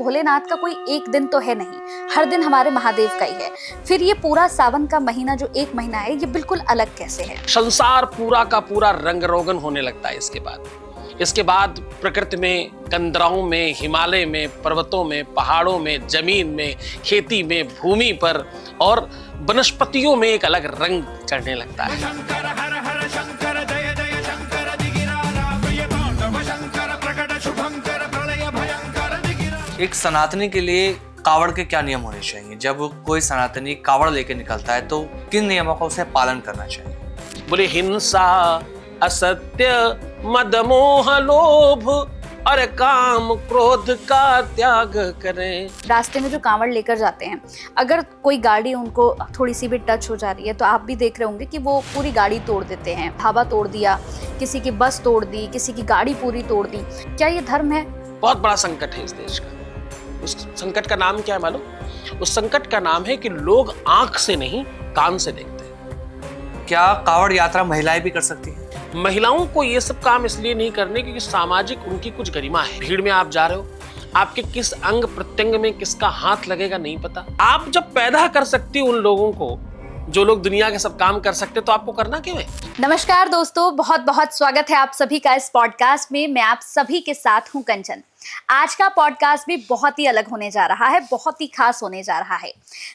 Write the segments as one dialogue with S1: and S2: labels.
S1: भोलेनाथ का कोई एक दिन तो है नहीं, हर दिन हमारे महादेव का ही है। फिर ये पूरा सावन का महीना जो एक महीना है, ये बिल्कुल अलग कैसे है?
S2: संसार पूरा का पूरा रंग रोगन होने लगता है इसके बाद प्रकृति में, कंदराओं में, हिमालय में, पर्वतों में, पहाड़ों में, जमीन में, खेती में, भूमि पर और वनस्पतियों में एक अलग रंग चढ़ने लगता है।
S3: एक सनातनी के लिए कावड़ के क्या नियम होने चाहिए? जब कोई सनातनी कावड़ लेके निकलता है तो किन नियमों का उसे पालन करना चाहिए?
S2: बोले हिंसा, असत्य, मद मोह लोभ और काम क्रोध का त्याग करें।
S1: रास्ते में जो कांवड़ लेकर जाते हैं, अगर कोई गाड़ी उनको थोड़ी सी भी टच हो जा रही है तो आप भी देख रहे होंगे कि वो पूरी गाड़ी तोड़ देते हैं। ढाबा तोड़ दिया, किसी की बस तोड़ दी, किसी की गाड़ी पूरी तोड़ दी। क्या ये धर्म है?
S2: बहुत बड़ा संकट है इस देश का। उस संकट का नाम क्या है मालूम? उस संकट का नाम है कि लोग आंख से नहीं, कान से देखते हैं।
S3: क्या कावड़ यात्रा महिलाएं भी कर सकती हैं?
S2: महिलाओं को ये सब काम इसलिए नहीं करने क्योंकि सामाजिक उनकी कुछ गरिमा है। भीड़ में आप जा रहे हो, आपके किस अंग प्रत्यंग में किसका हाथ लगेगा नहीं पता। आप जब पैदा कर सकती हो उन लोगों को जो लोग दुनिया के सब काम कर सकते, तो आपको करना क्यों है?
S1: नमस्कार दोस्तों, बहुत बहुत स्वागत है आप सभी का इस पॉडकास्ट में। मैं आप सभी के साथ हूं कंचन। आज का पॉडकास्ट भी बहुत ही अलग होने जा रहा है, बहुत ही खास होने जा रहा है।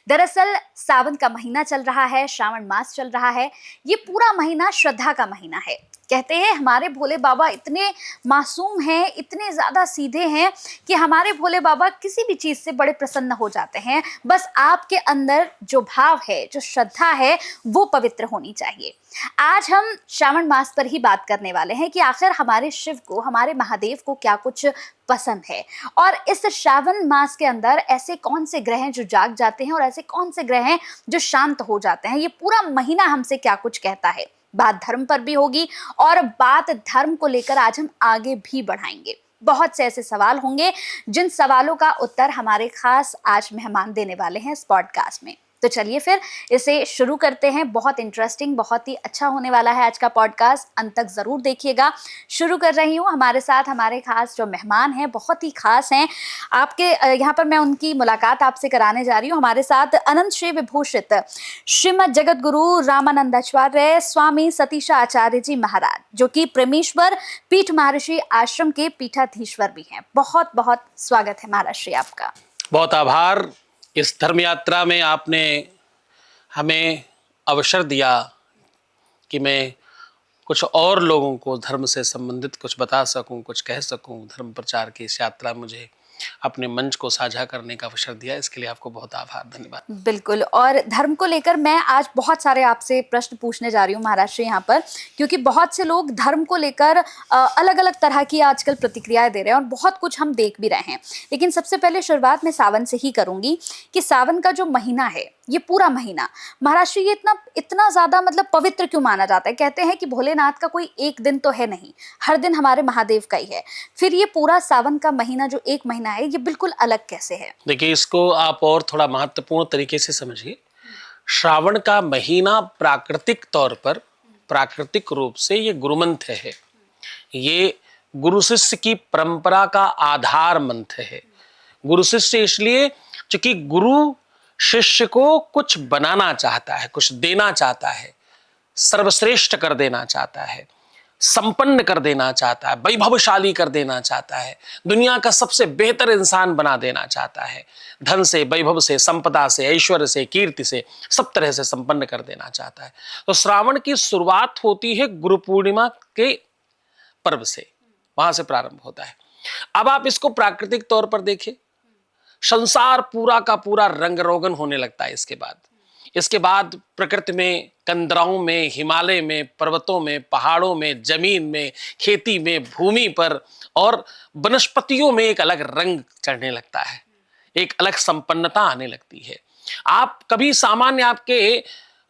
S1: दरअसल सावन का महीना चल रहा है, श्रावण मास चल रहा है। ये पूरा महीना श्रद्धा का महीना है। कहते हैं हमारे भोले बाबा इतने मासूम हैं, इतने ज्यादा सीधे हैं कि हमारे भोले बाबा किसी भी चीज से बड़े प्रसन्न हो जाते हैं। बस आपके अंदर जो भाव है, जो श्रद्धा है, वो पवित्र होनी चाहिए। आज हम श्रावण मास पर ही बात करने वाले हैं कि आखिर हमारे शिव को, हमारे महादेव को क्या कुछ पसंद है, और इस श्रावण मास के अंदर ऐसे कौन से ग्रह हैं जो जाग जाते हैं और ऐसे कौन से ग्रह हैं जो शांत हो जाते हैं। ये पूरा महीना हमसे क्या कुछ कहता है। बात धर्म पर भी होगी और बात धर्म को लेकर आज हम आगे भी बढ़ाएंगे। बहुत से ऐसे सवाल होंगे जिन सवालों का उत्तर हमारे खास आज मेहमान देने वाले हैं इस पॉडकास्ट में। तो चलिए फिर इसे शुरू करते हैं। बहुत इंटरेस्टिंग, बहुत ही अच्छा होने वाला है आज का पॉडकास्ट, अंत तक जरूर देखिएगा। शुरू कर रही हूँ। हमारे साथ हमारे खास जो मेहमान हैं, बहुत ही खास हैं। आपके यहाँ पर मैं उनकी मुलाकात आपसे कराने जा रही हूँ। हमारे साथ अनंत श्री विभूषित श्रीमद जगत गुरु रामानंदाचार्य स्वामी सतीशा आचार्य जी महाराज, जो कि प्रेमेश्वर पीठ महर्षि आश्रम के पीठाधीश्वर भी हैं। बहुत बहुत स्वागत है महाराज श्री आपका।
S2: बहुत आभार। इस धर्म यात्रा में आपने हमें अवसर दिया कि मैं कुछ और लोगों को धर्म से संबंधित कुछ बता सकूं, कुछ कह सकूं। धर्म प्रचार की इस यात्रा मुझे अपने मंच को साझा करने का अवसर दिया, इसके लिए आपको बहुत आभार, धन्यवाद।
S1: बिल्कुल। और धर्म को लेकर मैं आज बहुत सारे आपसे प्रश्न पूछने जा रही हूँ महाराज श्री यहाँ पर, क्योंकि बहुत से लोग धर्म को लेकर अलग अलग तरह की आजकल प्रतिक्रियाएं दे रहे हैं और बहुत कुछ हम देख भी रहे हैं। लेकिन सबसे पहले शुरुआत मैं सावन से ही करूंगी कि सावन का जो महीना है, ये पूरा महीना महाराज श्री ये इतना ज्यादा मतलब पवित्र क्यों माना जाता है? कहते हैं कि भोलेनाथ का कोई एक दिन तो है नहीं, हर दिन हमारे महादेव का ही है। फिर ये पूरा सावन का महीना जो एक महीना है, ये बिल्कुल अलग कैसे है?
S2: देखिए, इसको आप और थोड़ा महत्वपूर्ण तरीके से समझिए। श्रावण का महीना प्राकृतिक तौर पर, प्राकृतिक रूप से ये गुरु मंत्र है। ये गुरु शिष्य की परंपरा का आधार मंत्र है। गुरु शिष्य इसलिए क्योंकि गुरु शिष्य को कुछ बनाना चाहता है, कुछ देना चाहता है, सर्वश्रेष्ठ कर देना चाहता है, संपन्न कर देना चाहता है, वैभवशाली कर देना चाहता है, दुनिया का सबसे बेहतर इंसान बना देना चाहता है। धन से, वैभव से, संपदा से, ऐश्वर्य से, कीर्ति से, सब तरह से संपन्न कर देना चाहता है। तो श्रावण की शुरुआत होती है गुरु पूर्णिमा के पर्व से, वहां से प्रारंभ होता है। अब आप इसको प्राकृतिक तौर पर देखिए, संसार पूरा का पूरा रंग रोगन होने लगता है इसके बाद प्रकृति में, कंदराओं में, हिमालय में, पर्वतों में, पहाड़ों में, जमीन में, खेती में, भूमि पर और वनस्पतियों में एक अलग रंग चढ़ने लगता है, एक अलग संपन्नता आने लगती है। आप कभी सामान्य आपके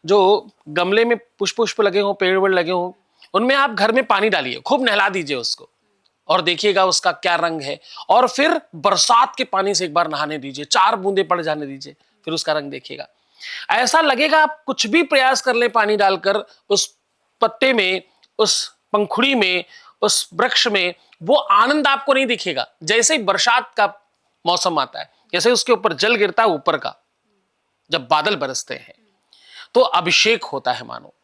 S2: जो गमले में पुष्प लगे हों, पेड़ वेड़ लगे हों, उनमें आप घर में पानी डालिए, खूब नहला दीजिए उसको और देखिएगा उसका क्या रंग है। और फिर बरसात के पानी से एक बार नहाने दीजिए, 4 बूंदे पड़ जाने दीजिए, फिर उसका रंग देखिएगा। ऐसा लगेगा आप कुछ भी प्रयास कर ले पानी डालकर उस पत्ते में, उस पंखुड़ी में, उस वृक्ष में, वो आनंद आपको नहीं दिखेगा। जैसे ही बरसात का मौसम आता है, जैसे उसके ऊपर जल गिरता है ऊपर का, जब बादल बरसते हैं तो अभिषेक होता है मानो।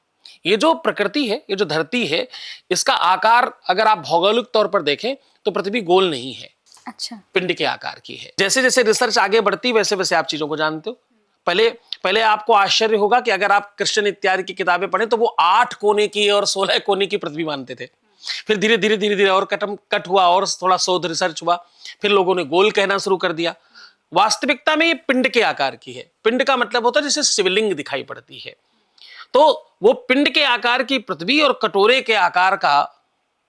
S2: ये जो प्रकृति है, ये जो धरती है, इसका आकार अगर आप भौगोलिक तौर पर देखें तो पृथ्वी गोल नहीं है,
S1: अच्छा।
S2: पिंड के आकार की है। जैसे जैसे रिसर्च आगे बढ़ती वैसे वैसे आप चीजों को जानते हो। पहले पहले आपको आश्चर्य होगा कि अगर आप कृष्ण इत्यादि की किताबें पढ़ें तो वो 8 कोने की और 16 कोने की पृथ्वी मानते थे। फिर धीरे धीरे धीरे धीरे और कट हुआ और थोड़ा शोध रिसर्च हुआ, फिर लोगों ने गोल कहना शुरू कर दिया। वास्तविकता में ये पिंड के आकार की है। पिंड का मतलब होता है जैसे शिवलिंग दिखाई पड़ती है, तो वो पिंड के आकार की पृथ्वी और कटोरे के आकार का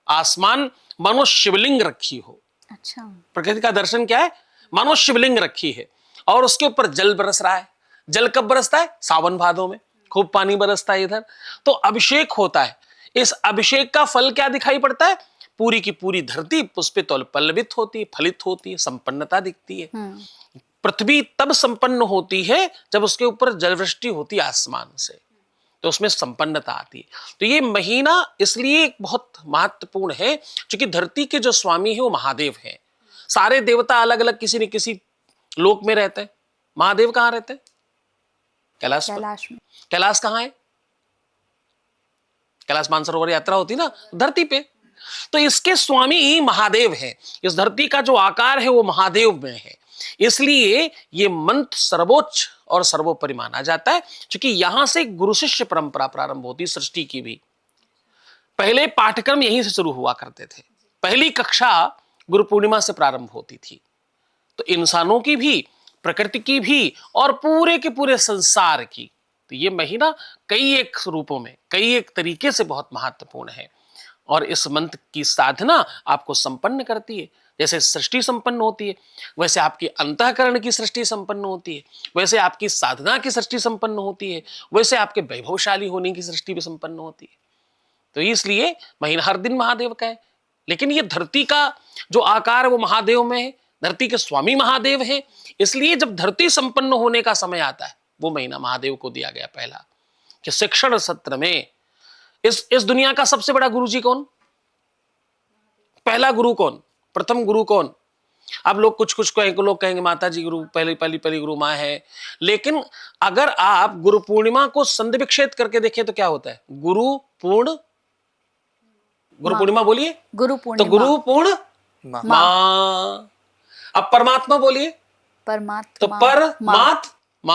S2: आसमान मानो शिवलिंग रखी हो।
S1: अच्छा।
S2: प्रकृति का दर्शन क्या है? मानो शिवलिंग रखी है और उसके ऊपर जल बरस रहा है। जल कब बरसता है? सावन भादों में खूब पानी बरसता है इधर, तो अभिषेक होता है। इस अभिषेक का फल क्या दिखाई पड़ता है? पूरी की पूरी धरती पुष्पित और पल्लवित होती है, फलित होती है, संपन्नता दिखती है। पृथ्वी तब संपन्न होती है जब उसके ऊपर जलवृष्टि होती है आसमान से, तो उसमें संपन्नता आती है। तो ये महीना इसलिए बहुत महत्वपूर्ण है क्योंकि धरती के जो स्वामी है वो महादेव हैं। सारे देवता अलग अलग किसी न किसी लोक में रहते हैं। महादेव कहाँ रहते हैं? कैलाश पर।
S1: कैलाश में।
S2: कैलाश कहाँ है? कैलाश मानसरोवर यात्रा होती ना, धरती पे। तो इसके स्वामी ही महादेव हैं। इस धरती का जो आकार है वो महादेव में है, इसलिए ये मंत्र सर्वोच्च और सर्वोपरि माना जाता है क्योंकि यहां से गुरु शिष्य परंपरा प्रारंभ होती, सृष्टि की भी। पहले पाठ्यक्रम यहीं से शुरू हुआ करते थे। पहली कक्षा गुरु पूर्णिमा से प्रारंभ होती थी। तो इंसानों की भी, प्रकृति की भी और पूरे के पूरे संसार की, तो ये महीना कई एक रूपों में, कई एक तरीके से बहुत महत्वपूर्ण है। और इस मंत्र की साधना आपको संपन्न करती है। जैसे सृष्टि संपन्न होती है, वैसे आपकी अंतःकरण की सृष्टि संपन्न होती है, वैसे आपकी साधना की सृष्टि संपन्न होती है, वैसे आपके वैभवशाली होने की सृष्टि भी संपन्न होती है। तो इसलिए महीना हर दिन महादेव का है, लेकिन ये धरती का जो आकार है वो महादेव में है। धरती के स्वामी महादेव हैं, इसलिए जब धरती संपन्न होने का समय आता है वो महीना महादेव को दिया गया पहला, कि शिक्षण सत्र में इस दुनिया का सबसे बड़ा गुरु जी कौन? पहला गुरु कौन? प्रथम गुरु कौन? अब लोग कुछ कहेंगे, लोग कहेंगे माता जी गुरु, पहली गुरु माँ है। लेकिन अगर आप गुरु पूर्णिमा को संधि विच्छेद करके देखें तो क्या होता है? गुरु पूर्णिमा बोलिए।
S1: गुरु
S2: तो
S1: पूर्णिमा।
S2: गुरु पूर्ण
S3: माँ।
S2: माँ। अब परमात्मा बोलिए।
S1: परमात्मा।
S2: तो परमात्मा।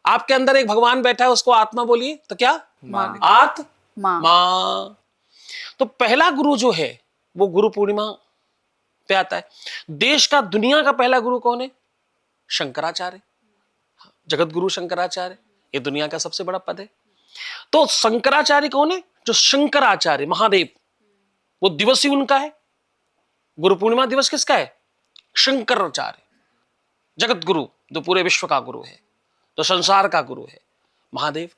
S2: आपके अंदर एक भगवान बैठा है, उसको आत्मा बोलिए तो क्या?
S3: माँ।
S1: माँ।
S2: माँ। तो पहला गुरु जो है वो गुरु पूर्णिमा पे आता है। देश का, दुनिया का पहला गुरु कौन है? शंकराचार्य। जगत गुरु शंकराचार्य, ये दुनिया का सबसे बड़ा पद है। तो शंकराचार्य कौन है? जो शंकराचार्य महादेव, वो दिवस ही उनका है। गुरु पूर्णिमा दिवस किसका है? शंकराचार्य, जगत गुरु, जो पूरे विश्व का गुरु है, जो संसार का गुरु है, महादेव।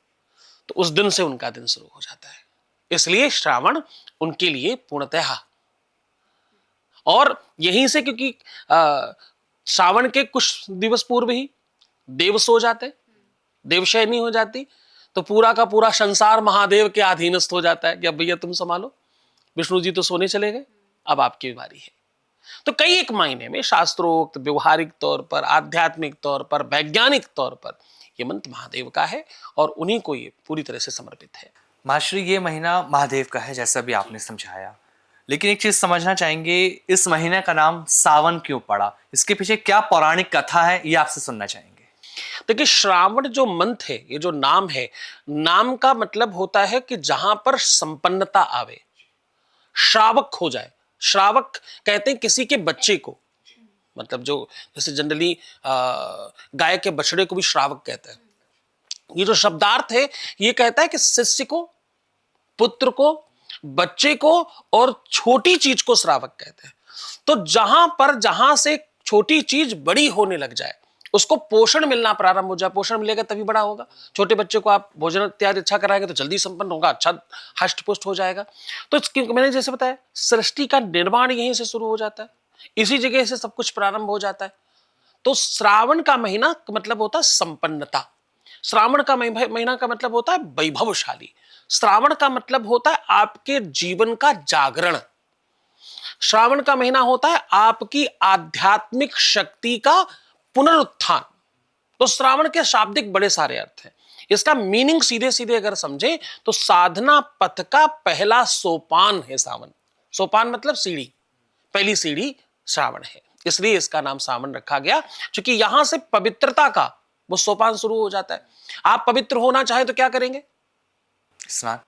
S2: तो उस दिन से उनका दिन शुरू हो जाता है, इसलिए श्रावण उनके लिए पूर्णतः। और यहीं से, क्योंकि श्रावण के कुछ दिवस पूर्व ही देव सो जाते, देवशयनी हो जाती, तो पूरा का पूरा संसार महादेव के अधीनस्थ हो जाता है कि अब भैया तुम संभालो, विष्णु जी तो सोने चले गए, अब आपकी बारी है। तो कई एक मायने में शास्त्रोक्त, व्यवहारिक तौर पर, आध्यात्मिक तौर पर, वैज्ञानिक तौर पर ये मंत्र महादेव का है और उन्हीं को ये पूरी तरह से समर्पित है।
S3: माश्री, ये महीना महादेव का है जैसा भी आपने समझाया, लेकिन एक चीज समझना चाहेंगे, इस महीने का नाम सावन क्यों पड़ा? इसके पीछे क्या पौराणिक कथा है, ये आपसे सुनना चाहेंगे।
S2: देखिए, श्रावण जो मंत्र है, ये जो नाम है, नाम का मतलब होता है कि जहां पर संपन्नता आवे, श्रावक हो जाए। श्रावक कहते हैं किसी के बच्चे को, मतलब जो जैसे जनरली गाय के बछड़े को भी श्रावक कहते हैं। ये जो शब्दार्थ है ये कहता है कि शिष्य को, पुत्र को, बच्चे को और छोटी चीज को श्रावक कहते हैं। तो जहां से छोटी चीज बड़ी होने लग जाए, उसको पोषण मिलना प्रारंभ हो जाए, पोषण मिलेगा तभी बड़ा होगा। छोटे बच्चे को आप भोजन इत्यादि अच्छा कराएंगे तो जल्दी संपन्न होगा, अच्छा हष्ट पुष्ट हो जाएगा। तो मैंने जैसे बताया, सृष्टि का निर्माण यहीं से शुरू हो जाता है, इसी जगह से सब कुछ प्रारंभ हो जाता है। तो श्रावण का महीना का मतलब होता है संपन्नता। श्रावण का महीना का मतलब होता है वैभवशाली। श्रावण का मतलब होता है आपके जीवन का जागरण। श्रावण का महीना होता है आपकी आध्यात्मिक शक्ति का पुनरुत्थान। तो श्रावण के शाब्दिक बड़े सारे अर्थ हैं। इसका मीनिंग सीधे सीधे अगर समझे तो साधना पथ का पहला सोपान है सावन। सोपान मतलब सीढ़ी, पहली सीढ़ी श्रावण है, इसलिए इसका नाम सावन रखा गया, क्योंकि यहां से पवित्रता का वो सोपान शुरू हो जाता है। आप पवित्र होना चाहे तो क्या करेंगे?
S3: स्नान।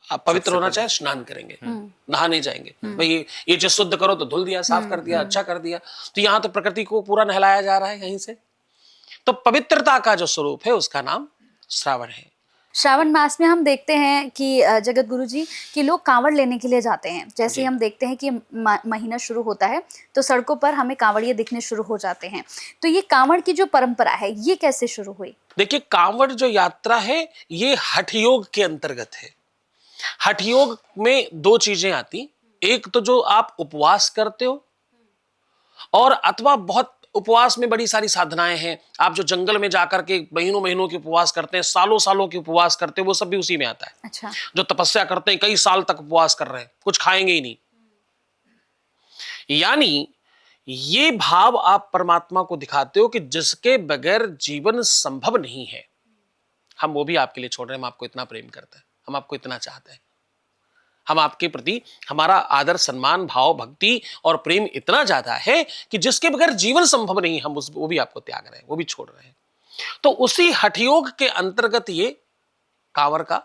S2: आप पवित्र होना चाहे स्नान करेंगे, नहाने जाएंगे। भाई ये चीज शुद्ध करो तो धुल दिया, साफ कर दिया, अच्छा कर दिया। तो यहां तो प्रकृति को पूरा नहलाया जा रहा है यहीं से। तो पवित्रता का जो स्वरूप है उसका नाम श्रावण है।
S1: श्रावण मास में हम देखते हैं कि जगत गुरु जी कि लोग कांवड़ लेने के लिए जाते हैं। जैसे ही हम देखते हैं कि महीना शुरू होता है तो सड़कों पर हमें कांवड़िए दिखने शुरू हो जाते हैं। तो ये कांवड़ की जो परंपरा है ये कैसे शुरू हुई?
S2: देखिए, कांवड़ जो यात्रा है ये हठ योग के अंतर्गत है। हठ योग में दो चीजें आती, एक तो जो आप उपवास करते हो, और अथवा बहुत उपवास में बड़ी सारी साधनाएं हैं। आप जो जंगल में जाकर के महीनों महीनों के उपवास करते हैं, सालों सालों के उपवास करते हैं, वो सब भी उसी में आता है।
S1: अच्छा।
S2: जो तपस्या करते हैं, कई साल तक उपवास कर रहे हैं, कुछ खाएंगे ही नहीं। यानी ये भाव आप परमात्मा को दिखाते हो कि जिसके बगैर जीवन संभव नहीं है। हम वो भी आपके लिए छोड़ रहे हैं। हम आपको इतना प्रेम करते हैं, हम आपको इतना चाहते हैं, हम आपके प्रति हमारा आदर, सम्मान, भाव, भक्ति और प्रेम इतना ज्यादा है कि जिसके बगैर जीवन संभव नहीं, हम वो भी आपको त्याग रहे हैं, वो भी छोड़ रहे हैं। तो उसी हठ योग के अंतर्गत ये कांवर का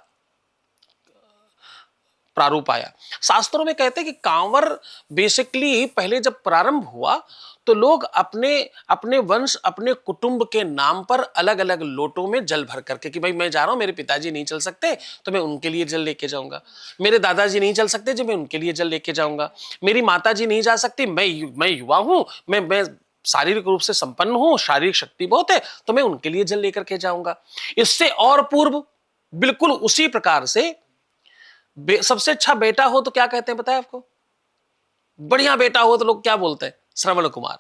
S2: प्रारूप आया। शास्त्रों में कहते हैं कि कांवर बेसिकली पहले जब प्रारंभ हुआ तो लोग अपने अपने वंश, अपने कुटुंब के नाम पर अलग अलग लोटों में जल भर करके, कि भाई मैं जा रहा हूं, मेरे पिताजी नहीं चल सकते तो मैं उनके लिए जल लेके जाऊंगा, मेरे दादाजी नहीं चल सकते जो मैं उनके लिए जल लेके जाऊंगा, मेरी माताजी नहीं जा सकती, मैं युवा हूं, मैं शारीरिक रूप से संपन्न हूं, शारीरिक शक्ति बहुत है, तो मैं उनके लिए जल लेकर के जाऊंगा। इससे और पूर्व बिल्कुल उसी प्रकार से सबसे अच्छा बेटा हो तो क्या कहते हैं पता है आपको? बढ़िया बेटा हो तो लोग क्या बोलते हैं? श्रवण कुमार।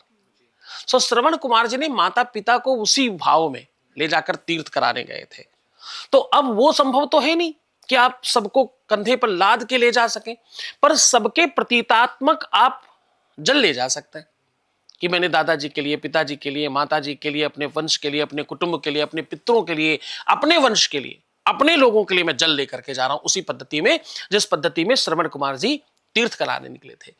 S2: सो श्रवण कुमार जी ने माता पिता को उसी भाव में ले जाकर तीर्थ कराने गए थे। तो अब वो संभव तो है नहीं कि आप सबको कंधे पर लाद के ले जा सकें, पर सबके प्रतीकात्मक आप जल ले जा सकते हैं कि मैंने दादाजी के लिए, पिताजी के लिए, माताजी के लिए, अपने वंश के लिए, अपने कुटुंब के लिए, अपने पितरों के लिए, अपने वंश के लिए, अपने लोगों के लिए मैं जल लेकर के जा रहा हूं, उसी पद्धति में जिस पद्धति में श्रवण कुमार जी तीर्थ कराने निकले थे।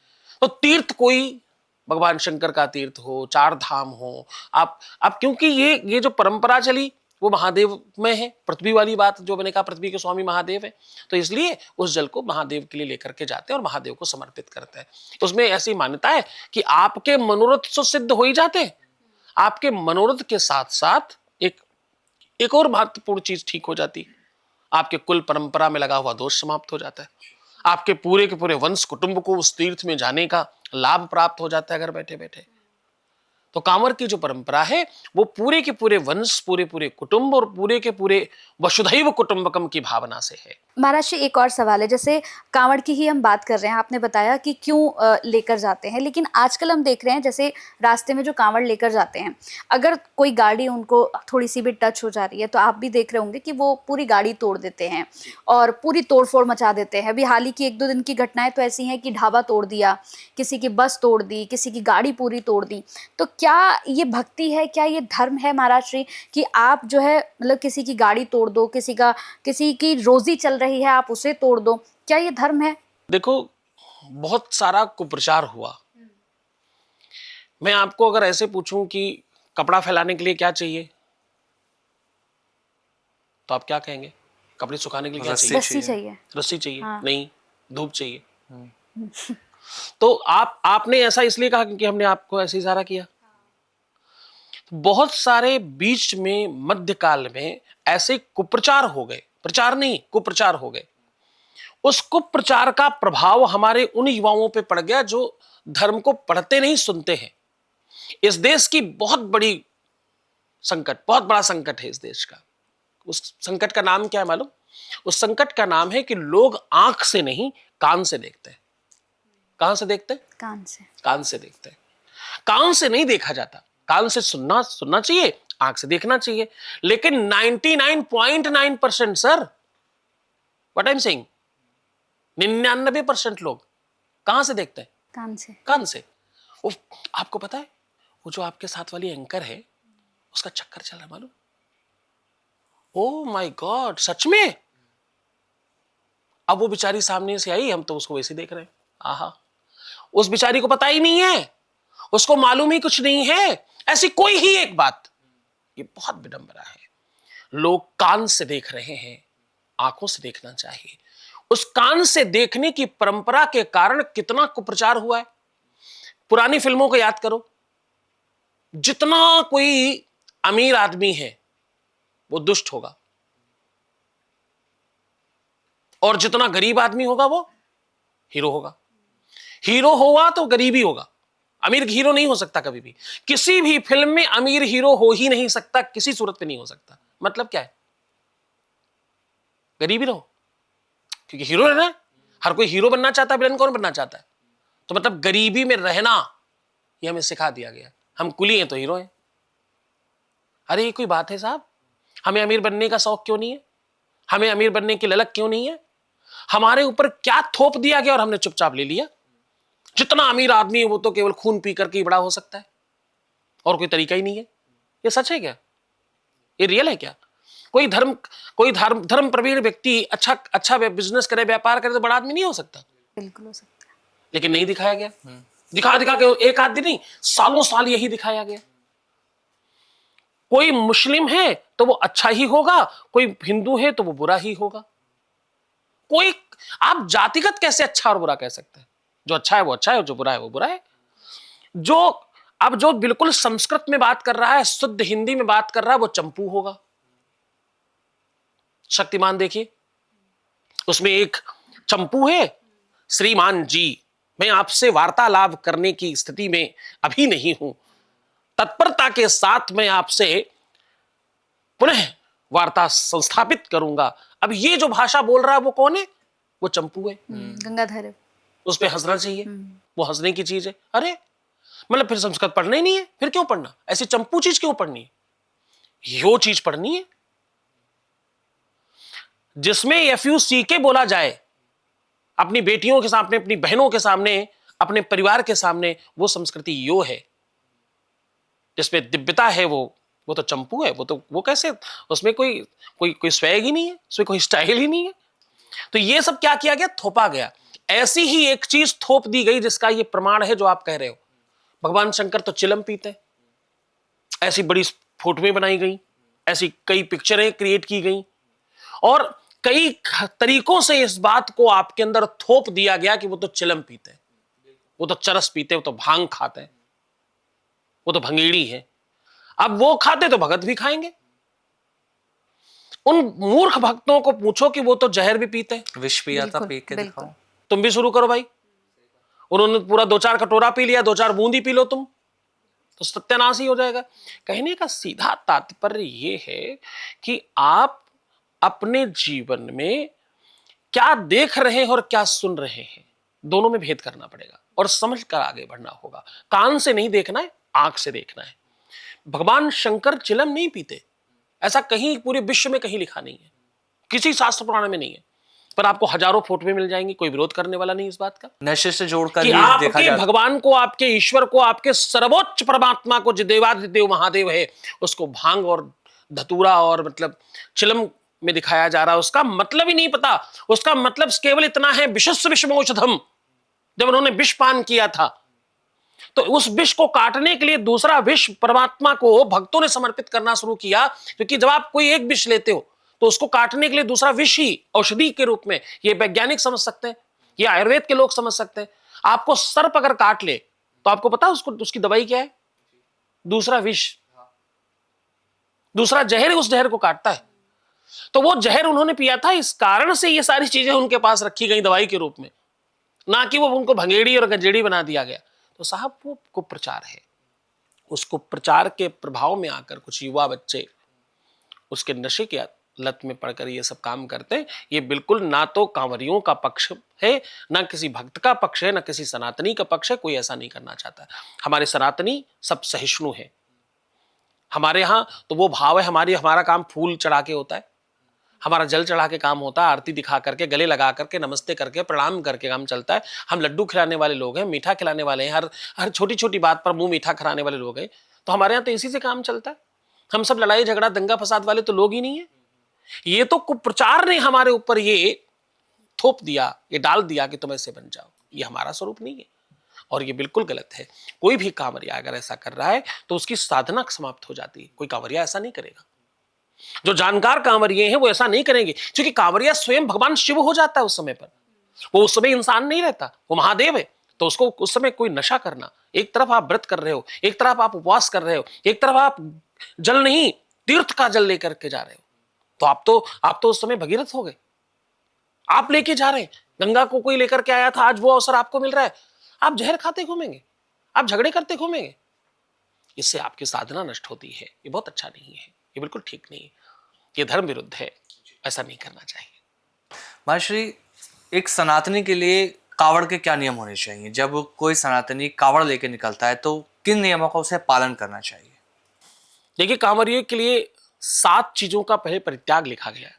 S2: तो तीर्थ कोई भगवान शंकर का तीर्थ हो, चार धाम हो, आप क्योंकि ये जो परंपरा चली वो महादेव में है। पृथ्वी वाली बात जो मैंने कहा, पृथ्वी के स्वामी महादेव है, तो इसलिए उस जल को महादेव के लिए लेकर के जाते हैं और महादेव को समर्पित करते हैं। उसमें ऐसी मान्यता है कि आपके मनोरथ तो सिद्ध हो ही जाते हैं, आपके मनोरथ के साथ साथ एक और महत्वपूर्ण चीज ठीक हो जाती है। आपके कुल परंपरा में लगा हुआ दोष समाप्त हो जाता है, आपके पूरे के पूरे वंश कुटुंब को उस तीर्थ में जाने का लाभ प्राप्त हो जाता है घर बैठे बैठे। तो कांवर की जो परंपरा है वो पूरे के पूरे वंश, पूरे पूरे कुटुंब और पूरे के पूरे वसुधैव कुटुंबकम की भावना से है।
S1: महाराज जी, एक और सवाल है। जैसे कांवड़ की ही हम बात कर रहे हैं, आपने बताया कि क्यों लेकर जाते हैं, लेकिन आजकल हम देख रहे हैं जैसे रास्ते में जो कांवड़ लेकर जाते हैं, अगर कोई गाड़ी उनको थोड़ी सी भी टच हो जा रही है तो आप भी देख रहे होंगे कि वो पूरी गाड़ी तोड़ देते हैं और पूरी तोड़फोड़ मचा देते हैं। अभी हाल ही की 1-2 दिन की घटनाएं तो ऐसी हैं कि ढाबा तोड़ दिया, किसी की बस तोड़ दी, किसी की गाड़ी पूरी तोड़ दी। तो क्या ये भक्ति है, क्या ये धर्म है महाराज जी कि आप जो है मतलब किसी की गाड़ी तोड़ दो, किसी की रोजी चल रही है आप उसे तोड़ दो, क्या ये धर्म है?
S2: देखो, बहुत सारा कुप्रचार हुआ। मैं आपको अगर ऐसे पूछूं कि कपड़ा फैलाने के लिए क्या चाहिए, तो आप क्या कहेंगे? कपड़े सुखाने के लिए क्या चाहिए?
S1: रस्सी चाहिए।
S2: रस्सी चाहिए?
S1: हाँ।
S2: नहीं, धूप चाहिए। तो आपने ऐसा इसलिए कहा क्योंकि हमने आपको ऐसे इशारा किया। बहुत सारे बीच में मध्यकाल में ऐसे कुप्रचार हो गए, प्रचार नहीं कुप्रचार हो गए। उस कुप्रचार का प्रभाव हमारे उन युवाओं पे पड़ गया जो धर्म को पढ़ते नहीं, सुनते हैं। इस देश की बहुत बड़ी संकट, बहुत बड़ा संकट है इस देश का। उस संकट का नाम क्या है मालूम? उस संकट का नाम है कि लोग आंख से नहीं कान से देखते हैं। कहां से देखते हैं? कान से देखते हैं। कान से नहीं देखा जाता, कान से सुनना चाहिए, आंख से देखना चाहिए। लेकिन 99.9% sir, what I am saying, 99% लोग कहां से देखते हैं?
S1: कान से।
S2: कान से। वो आपको पता है वो जो आपके साथ वाली एंकर है उसका चक्कर चल रहा है मालूम? ओ माय गॉड, सच में? अब वो बेचारी सामने से आई, हम तो उसको वैसे देख रहे हैं। आहा, उस बेचारी को पता ही नहीं है, उसको मालूम ही कुछ नहीं है ऐसी कोई ही एक बात। ये बहुत विडंबना है। लोग कान से देख रहे हैं, आंखों से देखना चाहिए। उस कान से देखने की परंपरा के कारण कितना कुप्रचार हुआ है। पुरानी फिल्मों को याद करो, जितना कोई अमीर आदमी है वो दुष्ट होगा और जितना गरीब आदमी होगा वो हीरो होगा। हीरो होगा तो गरीबी होगा, अमीर हीरो नहीं हो सकता कभी भी। किसी भी फिल्म में अमीर हीरो हो ही नहीं सकता, किसी सूरत पे नहीं हो सकता। मतलब क्या है? गरीबी रहो, क्योंकि हीरो रहना है। हर कोई हीरो बनना चाहता है, विलन कौन बनना चाहता है? तो मतलब गरीबी में रहना ये हमें सिखा दिया गया। हम कुली हैं तो हीरो हैं। अरे ये कोई बात है साहब? हमें अमीर बनने का शौक क्यों नहीं है? हमें अमीर बनने की ललक क्यों नहीं है? हमारे ऊपर क्या थोप दिया गया और हमने चुपचाप ले लिया? जितना अमीर आदमी है वो तो केवल खून पी करके ही बड़ा हो सकता है और कोई तरीका ही नहीं है। ये सच है क्या? ये रियल है क्या? कोई धर्म प्रवीण व्यक्ति अच्छा बिजनेस करे, व्यापार करे तो बड़ा आदमी नहीं हो सकता?
S1: बिल्कुल हो सकता है।
S2: लेकिन नहीं दिखाया गया। दिखा के एक आदमी नहीं, सालों साल यही दिखाया गया। कोई मुस्लिम है तो वो अच्छा ही होगा, कोई हिंदू है तो वो बुरा ही होगा। कोई, आप जातिगत कैसे अच्छा और बुरा कह सकते हैं? जो अच्छा है वो अच्छा है और जो बुरा है वो बुरा है। जो बिल्कुल संस्कृत में बात कर रहा है, शुद्ध हिंदी में बात कर रहा है, वो चंपू होगा। शक्तिमान देखिए, उसमें एक चंपू है, श्रीमान जी मैं आपसे वार्तालाप करने की स्थिति में अभी नहीं हूं, तत्परता के साथ मैं आपसे पुनः वार्ता संस्थापित करूंगा। अब ये जो भाषा बोल रहा है वो कौन है? वो चंपू है।
S1: गंगाधर है।
S2: उस पे हंसना चाहिए, वो हंसने की चीज है। अरे मतलब फिर संस्कृत पढ़ना ही नहीं है, फिर क्यों पढ़ना? ऐसी चंपू चीज क्यों पढ़नी है? यो चीज पढ़नी है जिसमें FUCK बोला जाए अपनी बेटियों के सामने, अपनी बहनों के सामने, अपने परिवार के सामने। वो संस्कृति यो है जिसमें दिव्यता है। वो तो चंपू है। वो कैसे? उसमें कोई स्वैग ही नहीं है, उसमें कोई स्टाइल ही नहीं है। तो ये सब क्या किया गया? थोपा गया। ऐसी ही एक चीज थोप दी गई जिसका ये प्रमाण है जो आप कह रहे हो। भगवान शंकर तो चिलम पीते, ऐसी बड़ी फोटोएं बनाई गई, ऐसी कई पिक्चरें क्रिएट की गई और कई तरीकों से इस बात को आपके अंदर थोप दिया गया कि वो तो चिलम पीते, वो तो चरस पीते, वो तो भांग खाते, वो तो भंगेड़ी है। अब वो खाते तो भगत भी खाएंगे। उन मूर्ख भक्तों को पूछो कि वो तो जहर भी पीते।
S3: विष पिया था, पी के दिखाओ।
S2: तुम भी शुरू करो भाई। उन्होंने पूरा 2-4 कटोरा पी लिया, 2-4 बूंद ही पी लो तुम, तो सत्यानाश ही हो जाएगा। कहने का सीधा तात्पर्य यह है कि आप अपने जीवन में क्या देख रहे हैं और क्या सुन रहे हैं, दोनों में भेद करना पड़ेगा और समझ कर आगे बढ़ना होगा। कान से नहीं देखना है, आंख से देखना है। भगवान शंकर चिलम नहीं पीते, ऐसा कहीं पूरे विश्व में कहीं लिखा नहीं है, किसी शास्त्र पुराण में नहीं है। पर आपको हजारों फोटोएं मिल जाएंगी, कोई विरोध करने वाला नहीं इस बात का
S3: नशे से जोड़कर
S2: कि आपके भगवान को, आपके ईश्वर को, आपके सर्वोच्च परमात्मा को, जो देवाधिदेव महादेव है, उसको भांग और धतूरा और मतलब चिलम में दिखाया जा रहा है। उसका मतलब ही नहीं पता। उसका मतलब केवल इतना है, विशस्व विषमौषधम। जब उन्होंने विष पान किया था तो उस विष को काटने के लिए दूसरा विष परमात्मा को भक्तों ने समर्पित करना शुरू किया, क्योंकि जब आप कोई एक विष लेते हो तो उसको काटने के लिए दूसरा विष ही औषधि के रूप में, ये वैज्ञानिक समझ सकते हैं, ये आयुर्वेद के लोग समझ सकते हैं। आपको सर्प अगर काट ले तो आपको पता उसको उसकी दवाई क्या है? दूसरा विष, दूसरा जहर उस जहर को काटता है। तो वो जहर उन्होंने पिया था, इस कारण से ये सारी चीजें उनके पास रखी गई दवाई के रूप में, ना कि वो उनको भंगेड़ी और गंजेड़ी बना दिया गया। तो साहब वो कुप्रचार है। उस कुप्रचार के प्रभाव में आकर कुछ युवा बच्चे उसके नशे के लत में पड़कर ये सब काम करते हैं। ये बिल्कुल ना तो कांवरियों का पक्ष है, ना किसी भक्त का पक्ष है, ना किसी सनातनी का पक्ष है। कोई ऐसा नहीं करना चाहता। हमारे सनातनी सब सहिष्णु है। हमारे यहाँ तो वो भाव है, हमारा काम फूल चढ़ा के होता है, हमारा जल चढ़ा के काम होता है, आरती दिखा करके, गले लगा करके, नमस्ते करके, प्रणाम करके काम चलता है। हम लड्डू खिलाने वाले लोग हैं, मीठा खिलाने वाले हैं, हर हर छोटी छोटी बात पर मुंह मीठा कराने वाले लोग हैं। तो हमारे यहाँ तो इसी से काम चलता है। हम सब लड़ाई झगड़ा दंगा फसाद वाले तो लोग ही नहीं है। ये तो कुप्रचार ने हमारे ऊपर ये थोप दिया, ये डाल दिया कि तुम ऐसे बन जाओ। ये हमारा स्वरूप नहीं है और ये बिल्कुल गलत है। कोई भी कांवरिया अगर ऐसा कर रहा है तो उसकी साधना समाप्त हो जाती है। कोई कांवरिया ऐसा नहीं करेगा। जो जानकार कांवरिये हैं वो ऐसा नहीं करेंगे, क्योंकि कांवरिया स्वयं भगवान शिव हो जाता है उस समय पर। वो उस समय इंसान नहीं रहता, वो महादेव है। तो उसको उस समय कोई नशा करना, एक तरफ आप व्रत कर रहे हो, एक तरफ आप उपवास कर रहे हो, एक तरफ आप जल नहीं तीर्थ का जल लेकर के जा रहे हो, तो आप तो उस समय भगीरथ हो गए। आप लेके जा रहे हैं, गंगा को कोई लेकर के आया था, आज वो अवसर आपको मिल रहा है, आप जहर खाते घूमेंगे, आप झगड़े करते घूमेंगे। इससे आपकी साधना नष्ट होती है। ये बहुत अच्छा नहीं है, ये बिल्कुल ठीक नहीं है, ये धर्म विरुद्ध है, ऐसा नहीं करना चाहिए।
S3: महर्षि, एक सनातनी के लिए कावड़ के क्या नियम होने चाहिए? जब कोई सनातनी कावड़ लेके निकलता है तो किन नियमों का उसे पालन करना चाहिए?
S2: देखिए, कांवरिये के लिए 7 चीजों का पहले परित्याग लिखा गया है।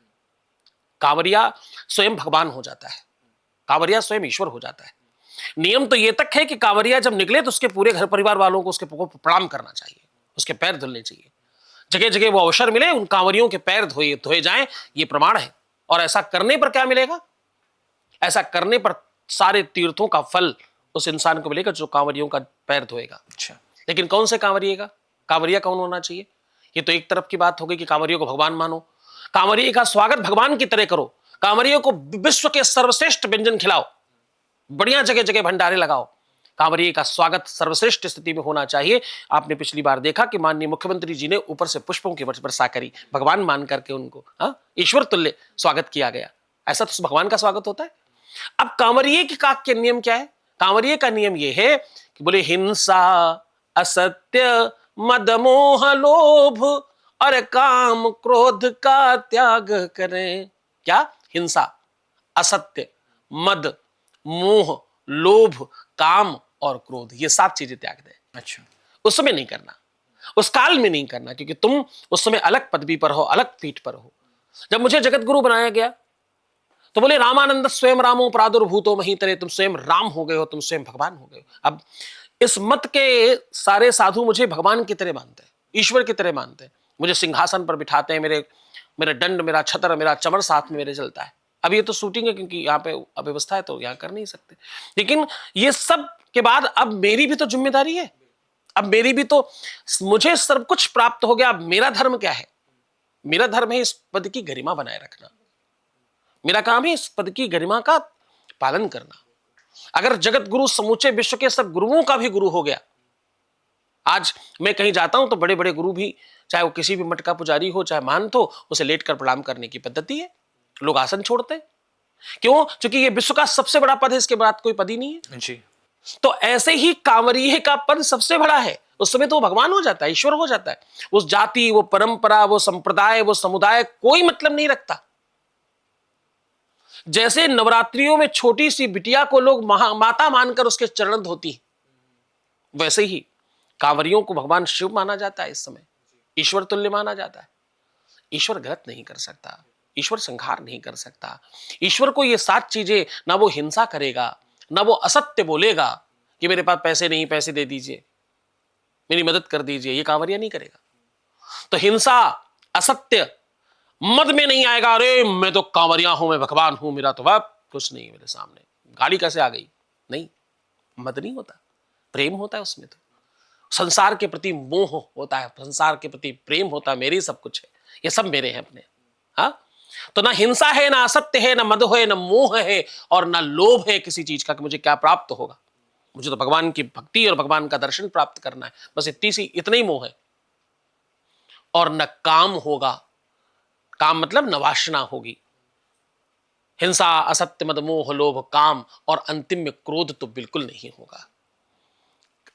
S2: कांवरिया स्वयं भगवान हो जाता है, कांवरिया स्वयं ईश्वर हो जाता है। नियम तो ये तक है कि कांवरिया जब निकले तो उसके पूरे घर परिवार वालों को उसके प्रणाम करना चाहिए, उसके पैर धुलने चाहिए। जगह जगह वो अवसर मिले, उन कांवरियों के पैर धोए जाएं, ये प्रमाण है। और ऐसा करने पर क्या मिलेगा? ऐसा करने पर सारे तीर्थों का फल उस इंसान को मिलेगा जो कांवरियों का पैर धोएगा।
S3: अच्छा,
S2: लेकिन कौन से कांवरिये का? कांवरिया कौन होना चाहिए? ये तो एक तरफ की बात हो गई कि कांवरियों को भगवान मानो, कांवरिये का स्वागत भगवान की तरह करो, कांवरियों को विश्व के सर्वश्रेष्ठ व्यंजन खिलाओ, बढ़िया जगह जगह भंडारे लगाओ। कांवरिये का स्वागत सर्वश्रेष्ठ स्थिति में होना चाहिए। आपने पिछली बार देखा कि माननीय मुख्यमंत्री जी ने ऊपर से पुष्पों की वर्षा करी, भगवान मान करके उनको ईश्वर तुल्य स्वागत किया गया। ऐसा तो भगवान का स्वागत होता है। अब कांवरिये के नियम क्या है? कांवरिये का नियम यह है कि बोले हिंसा, असत्य, मद मोह लोभ और काम क्रोध का त्याग करें। क्या? हिंसा, असत्य, मद, मोह, लोभ, काम और क्रोध, ये 7 चीजें त्याग दें।
S3: अच्छा,
S2: उस समय नहीं करना, उस काल में नहीं करना, क्योंकि तुम उस समय अलग पदवी पर हो, अलग पीठ पर हो। जब मुझे जगत गुरु बनाया गया तो बोले रामानंद स्वयं रामो प्रादुर्भूतो महीतरे, तुम स्वयं राम हो गए हो, तुम स्वयं भगवान हो गए हो। अब इस मत के सारे साधु मुझे भगवान की तरह मानते हैं, ईश्वर की तरह मानते हैं। मुझे सिंहासन पर बिठाते हैं, मेरे दंड, मेरा छत्र, मेरा चमर साथ में मेरे चलता है। अब ये तो शूटिंग है क्योंकि यहाँ पे अव्यवस्था है तो यहाँ कर नहीं सकते, लेकिन ये सब के बाद अब मेरी भी तो जिम्मेदारी है। अब मेरी भी तो, मुझे सब कुछ प्राप्त हो गया। अब मेरा धर्म क्या है? मेरा धर्म है इस पद की गरिमा बनाए रखना। मेरा काम है इस पद की गरिमा का पालन करना। अगर जगत गुरु समूचे विश्व के सब गुरुओं का भी गुरु हो गया, आज मैं कहीं जाता हूं तो बड़े बड़े गुरु भी, चाहे वो किसी भी मठ का पुजारी हो चाहे महंत हो, उसे लेटकर प्रणाम करने की पद्धति है। लोग आसन छोड़ते हैं, क्यों? क्योंकि ये विश्व का सबसे बड़ा पद है, इसके बाद कोई पद ही नहीं है
S3: जी।
S2: तो ऐसे ही कांवरिये का पद सबसे बड़ा है। उस समय तो वो भगवान हो जाता है, ईश्वर हो जाता है। उस जाति, वो परंपरा, वो संप्रदाय, वो समुदाय कोई मतलब नहीं रखता। जैसे नवरात्रियों में छोटी सी बिटिया को लोग माता मानकर उसके चरण धोती, वैसे ही कांवरियों को भगवान शिव माना जाता है। इस समय ईश्वर तुल्य माना जाता है। ईश्वर गलत नहीं कर सकता, ईश्वर संहार नहीं कर सकता। ईश्वर को ये 7 चीजें, ना वो हिंसा करेगा, ना वो असत्य बोलेगा कि मेरे पास पैसे नहीं, पैसे दे दीजिए, मेरी मदद कर दीजिए, ये कांवरिया नहीं करेगा। तो हिंसा, असत्य, मद में नहीं आएगा। अरे मैं तो कांवरिया हूं, मैं भगवान हूं, मेरा तो वह कुछ नहीं है मेरे सामने, गाड़ी कैसे आ गई? नहीं, मद नहीं होता, प्रेम होता है उसमें। तो संसार के प्रति मोह होता है, संसार के प्रति प्रेम होता है, मेरी सब कुछ है, ये सब मेरे हैं अपने। हाँ, तो ना हिंसा है, ना असत्य है, ना मद है, ना मोह है, और ना लोभ है किसी चीज का कि मुझे क्या प्राप्त होगा। मुझे तो भगवान की भक्ति और भगवान का दर्शन प्राप्त करना है, बस इतना ही मोह है। और न काम होगा, काम मतलब न वासना होगी। हिंसा, असत्य, मद, मोह, लोभ, काम और अंतिम में क्रोध तो बिल्कुल नहीं होगा।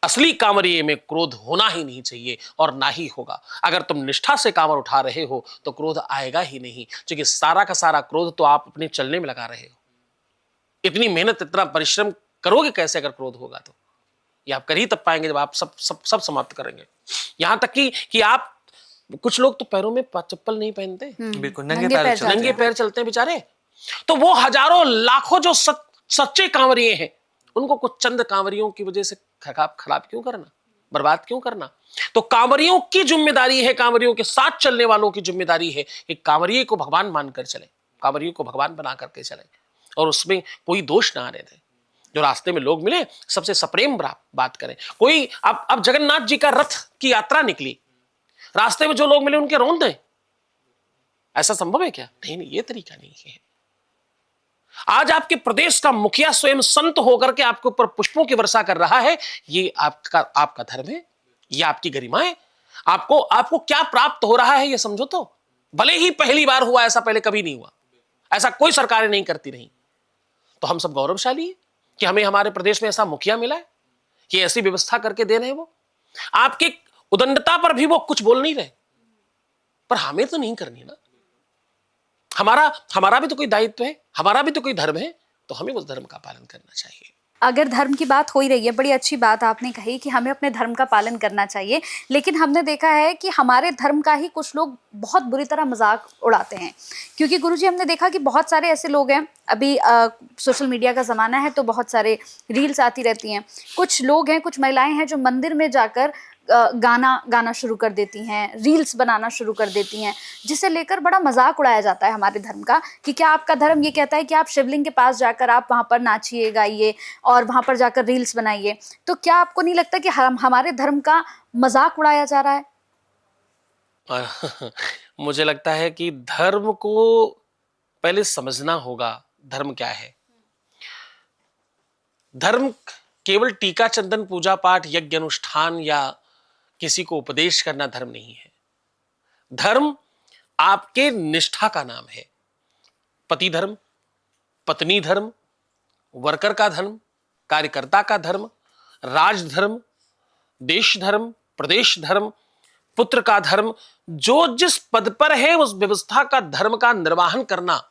S2: असली कांवरिये में क्रोध होना ही नहीं चाहिए और ना ही होगा। अगर तुम निष्ठा से कांवर उठा रहे हो तो क्रोध आएगा ही नहीं, क्योंकि सारा का सारा क्रोध तो आप अपने चलने में लगा रहे हो। इतनी मेहनत, इतना परिश्रम करोगे कैसे अगर क्रोध होगा? तो ये आप कर ही तब पाएंगे जब आप सब समाप्त करेंगे। यहां तक कि आप कुछ लोग तो पैरों में चप्पल नहीं पहनते,
S3: बिल्कुल
S1: नंगे
S3: नंगे पैर
S1: पैर
S3: चलते
S2: नंगे
S3: हैं।
S2: पैर चलते हैं बेचारे। तो वो हजारों लाखों जो सच्चे कांवरिए हैं, उनको कुछ चंद कांवरियों की वजह से खराब क्यों करना, बर्बाद क्यों करना। तो कांवरियों की जिम्मेदारी है, कांवरियों के साथ चलने वालों की जिम्मेदारी है कि कांवरिये को भगवान मानकर चले, कांवरियों को भगवान बना करके चले, और उसमें कोई दोष ना आने दें। जो रास्ते में लोग मिले सबसे सप्रेम बात करें। कोई अब जगन्नाथ जी का रथ की यात्रा निकली, रास्ते में जो लोग मिले उनके रौंद दें, ऐसा संभव है क्या? नहीं, ये तरीका नहीं है। आज आपके प्रदेश का मुखिया स्वयं संत होकर के आपके ऊपर पुष्पों की वर्षा कर रहा है, ये आपका धर्म है, ये आपकी गरिमा है। आपको क्या प्राप्त हो रहा है ये समझो। तो भले ही पहली बार हुआ, ऐसा पहले कभी नहीं हुआ, ऐसा कोई सरकारें नहीं करती रही। तो हम सब गौरवशाली है कि हमें हमारे प्रदेश में ऐसा मुखिया मिला है, कि ऐसी व्यवस्था करके दे रहे हैं। वो आपकी उदंडता पर भी वो कुछ बोल नहीं रहे, पर हमें तो नहीं करनी ना। हमारा भी तो कोई दायित्व है, हमारा भी तो कोई धर्म है, तो हमें उस धर्म का पालन करना चाहिए।
S1: अगर धर्म की बात हो ही रही है, बड़ी अच्छी बात आपने कही कि हमें अपने धर्म का पालन करना चाहिए, लेकिन हमने देखा है कि हमारे धर्म का ही कुछ लोग बहुत बुरी तरह मजाक उड़ाते हैं। क्योंकि गुरुजी हमने देखा कि बहुत सारे ऐसे लोग हैं, अभी सोशल मीडिया का ज़माना है तो बहुत सारे रील्स आती रहती हैं। कुछ लोग हैं, कुछ महिलाएं हैं जो मंदिर में जाकर गाना शुरू कर देती हैं, रील्स बनाना शुरू कर देती हैं, जिसे लेकर बड़ा मजाक उड़ाया जाता है हमारे धर्म का कि क्या आपका धर्म ये कहता है कि आप शिवलिंग के पास जाकर आप वहाँ पर नाचिए, गाइए और वहाँ पर जाकर रील्स बनाइए। तो क्या आपको नहीं लगता कि हमारे धर्म का मजाक उड़ाया जा रहा है?
S2: मुझे लगता है कि धर्म को पहले समझना होगा, धर्म क्या है। धर्म केवल टीका चंदन पूजा पाठ यज्ञ अनुष्ठान या किसी को उपदेश करना धर्म नहीं है। धर्म आपके निष्ठा का नाम है। पति धर्म, पत्नी धर्म, वर्कर का धर्म, कार्यकर्ता का धर्म, राज धर्म, देश धर्म, प्रदेश धर्म, पुत्र का धर्म। जो जिस पद पर है उस व्यवस्था का धर्म का निर्वहन करना,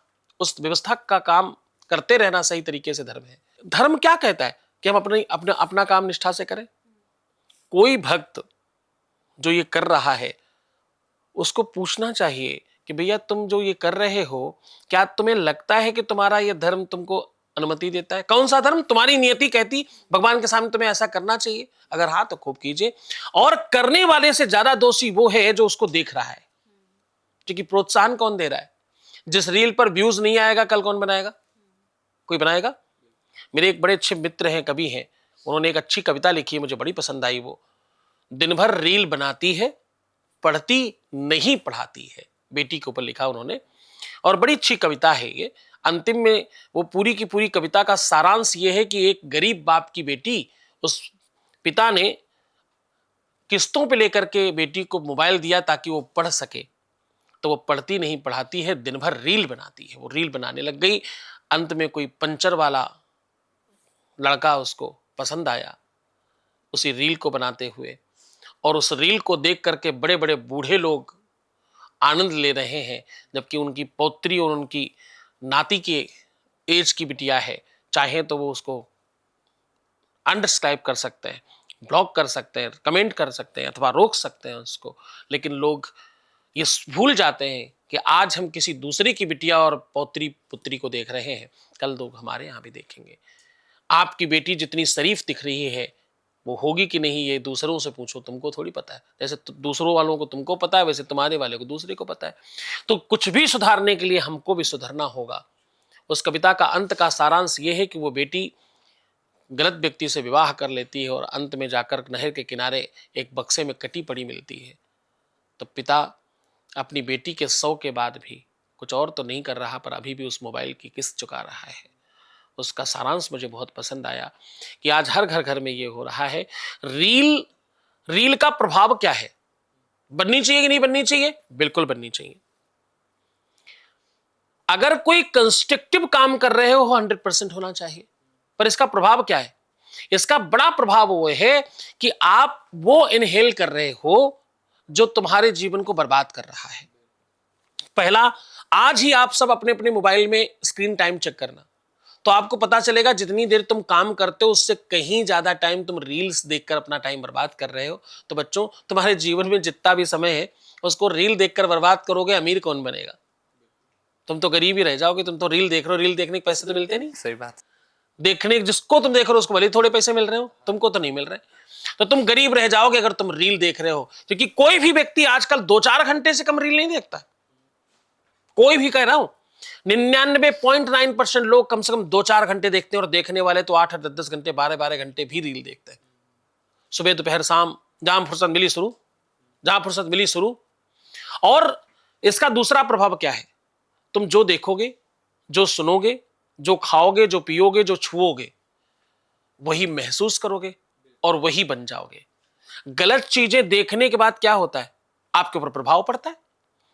S2: उस व्यवस्था का काम करते रहना सही तरीके से धर्म है। धर्म क्या कहता है कि हम अपना काम निष्ठा से करें। कोई भक्त जो ये कर रहा है उसको पूछना चाहिए कि भैया तुम जो ये कर रहे हो, क्या तुम्हें लगता है कि तुम्हारा ये धर्म तुमको अनुमति देता है? कौन सा धर्म? तुम्हारी नियति कहती भगवान के सामने तुम्हें ऐसा करना चाहिए? अगर हाँ तो खूब कीजिए। और करने वाले से ज्यादा दोषी वो है जो उसको देख रहा है, क्योंकि प्रोत्साहन कौन दे रहा है? जिस रील पर व्यूज नहीं आएगा कल कौन बनाएगा? कोई बनाएगा। मेरे एक बड़े अच्छे मित्र हैं, कवि हैं, उन्होंने एक अच्छी कविता लिखी है, मुझे बड़ी पसंद आई। वो दिन भर रील बनाती है, पढ़ती नहीं पढ़ाती है, बेटी के ऊपर लिखा उन्होंने, और बड़ी अच्छी कविता है ये। अंतिम में वो पूरी की पूरी कविता का सारांश ये है कि एक गरीब बाप की बेटी, उस पिता ने किस्तों पे लेकर के बेटी को मोबाइल दिया ताकि वो पढ़ सके, तो वो पढ़ती नहीं पढ़ाती है, दिन भर रील बनाती है। वो रील बनाने लग गई। अंत में कोई पंचर वाला लड़का उसको पसंद आया उसी रील को बनाते हुए, और उस रील को देख करके बड़े बड़े बूढ़े लोग आनंद ले रहे हैं, जबकि उनकी पौत्री और उनकी नाती के एज की बिटिया है। चाहे तो वो उसको अनसब्सक्राइब कर सकते हैं, ब्लॉक कर सकते हैं, कमेंट कर सकते हैं, अथवा रोक सकते हैं उसको। लेकिन लोग ये भूल जाते हैं कि आज हम किसी दूसरे की बिटिया और पौत्री पुत्री को देख रहे हैं, कल लोग हमारे यहाँ भी देखेंगे। आपकी बेटी जितनी शरीफ दिख रही है वो होगी कि नहीं ये दूसरों से पूछो, तुमको थोड़ी पता है। जैसे दूसरों वालों को तुमको पता है, वैसे तुम्हारे वाले को दूसरे को पता है। तो कुछ भी सुधारने के लिए हमको भी सुधरना होगा। उस कविता का अंत का सारांश ये है कि वो बेटी गलत व्यक्ति से विवाह कर लेती है और अंत में जाकर नहर के किनारे एक बक्से में कटी पड़ी मिलती है। तो पिता अपनी बेटी के 100 के बाद भी कुछ और तो नहीं कर रहा, पर अभी भी उस मोबाइल की किस्त चुका रहा है। उसका सारांश मुझे बहुत पसंद आया कि आज हर घर में ये हो रहा है। रील का प्रभाव क्या है? बननी चाहिए कि नहीं बननी चाहिए? बिल्कुल बननी चाहिए। अगर कोई कंस्ट्रक्टिव काम कर रहे हो 100% होना चाहिए। पर इसका प्रभाव क्या है? इसका बड़ा प्रभाव वो है कि आप वो इनहेल कर रहे हो जो तुम्हारे जीवन को बर्बाद कर रहा है। पहला, आज ही आप सब अपने अपने मोबाइल में स्क्रीन टाइम चेक करना। तो आपको पता चलेगा जितनी देर तुम काम करते हो उससे कहीं ज्यादा टाइम तुम रील्स देखकर अपना टाइम बर्बाद कर रहे हो। तो बच्चों, तुम्हारे जीवन में जितना भी समय है उसको रील देखकर बर्बाद करोगे, अमीर कौन बनेगा? तुम तो गरीब ही रह जाओगे। तुम तो रील देख रहे हो, रील देखने के पैसे तो मिलते नहीं।
S3: सही बात।
S2: देखने जिसको तुम देख रहे हो उसको भले थोड़े पैसे मिल रहे हो, तुमको तो नहीं मिल रहे। तो तुम गरीब रह जाओगे अगर तुम रील देख रहे हो, क्योंकि कोई भी व्यक्ति आजकल 2-4 घंटे से कम रील नहीं देखता। कोई भी, कह रहा हूं 99.9% लोग कम से कम 2-4 घंटे देखते हैं, और देखने वाले तो 8-8, 10-10 घंटे, 12-12 घंटे भी रील देखते हैं। सुबह दोपहर शाम, जहां फुर्सत मिली शुरू। और इसका दूसरा प्रभाव क्या है? तुम जो देखोगे, जो सुनोगे, जो खाओगे, जो पियोगे, जो छुओगे, वही महसूस करोगे और वही बन जाओगे। गलत चीजें देखने के बाद क्या होता है? आपके ऊपर प्रभाव पड़ता है,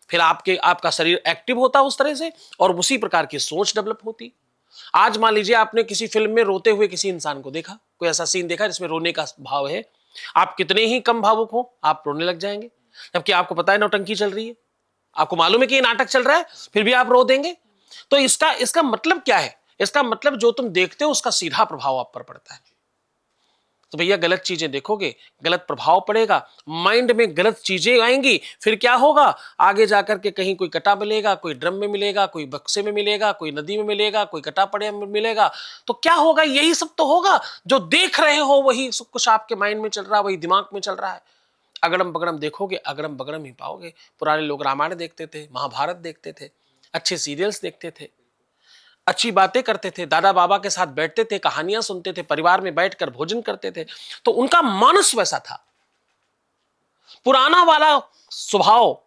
S2: फिर आपका शरीर एक्टिव होता है उस तरह से, और उसी प्रकार की सोच डेवलप होती। आज मान लीजिए आपने किसी फिल्म में रोते हुए किसी इंसान को देखा, कोई ऐसा सीन देखा जिसमें रोने का भाव है, आप कितने ही कम भावुक हो, आप रोने लग जाएंगे, जबकि आपको पता है नौटंकी चल रही है, आपको मालूम है कि ये नाटक चल रहा है, फिर भी आप रो देंगे। तो इसका मतलब क्या है? इसका मतलब जो तुम देखते हो उसका सीधा प्रभाव आप पर पड़ता है। तो भैया, गलत चीजें देखोगे, गलत प्रभाव पड़ेगा, माइंड में गलत चीजें आएंगी, फिर क्या होगा? आगे जाकर के कहीं कोई कटा मिलेगा, कोई ड्रम में मिलेगा, कोई बक्से में मिलेगा, कोई नदी में मिलेगा, कोई कटा पड़े में मिलेगा। तो क्या होगा? यही सब तो होगा। जो देख रहे हो वही सब कुछ आपके माइंड में चल रहा है, वही दिमाग में चल रहा है। अगड़म बगड़म देखोगे, अगड़म बगड़म ही पाओगे। पुराने लोग रामायण देखते थे, महाभारत देखते थे, अच्छे सीरियल्स देखते थे, अच्छी बातें करते थे, दादा बाबा के साथ बैठते थे, कहानियां सुनते थे, परिवार में बैठकर भोजन करते थे। तो उनका मानस वैसा था, पुराना वाला स्वभाव।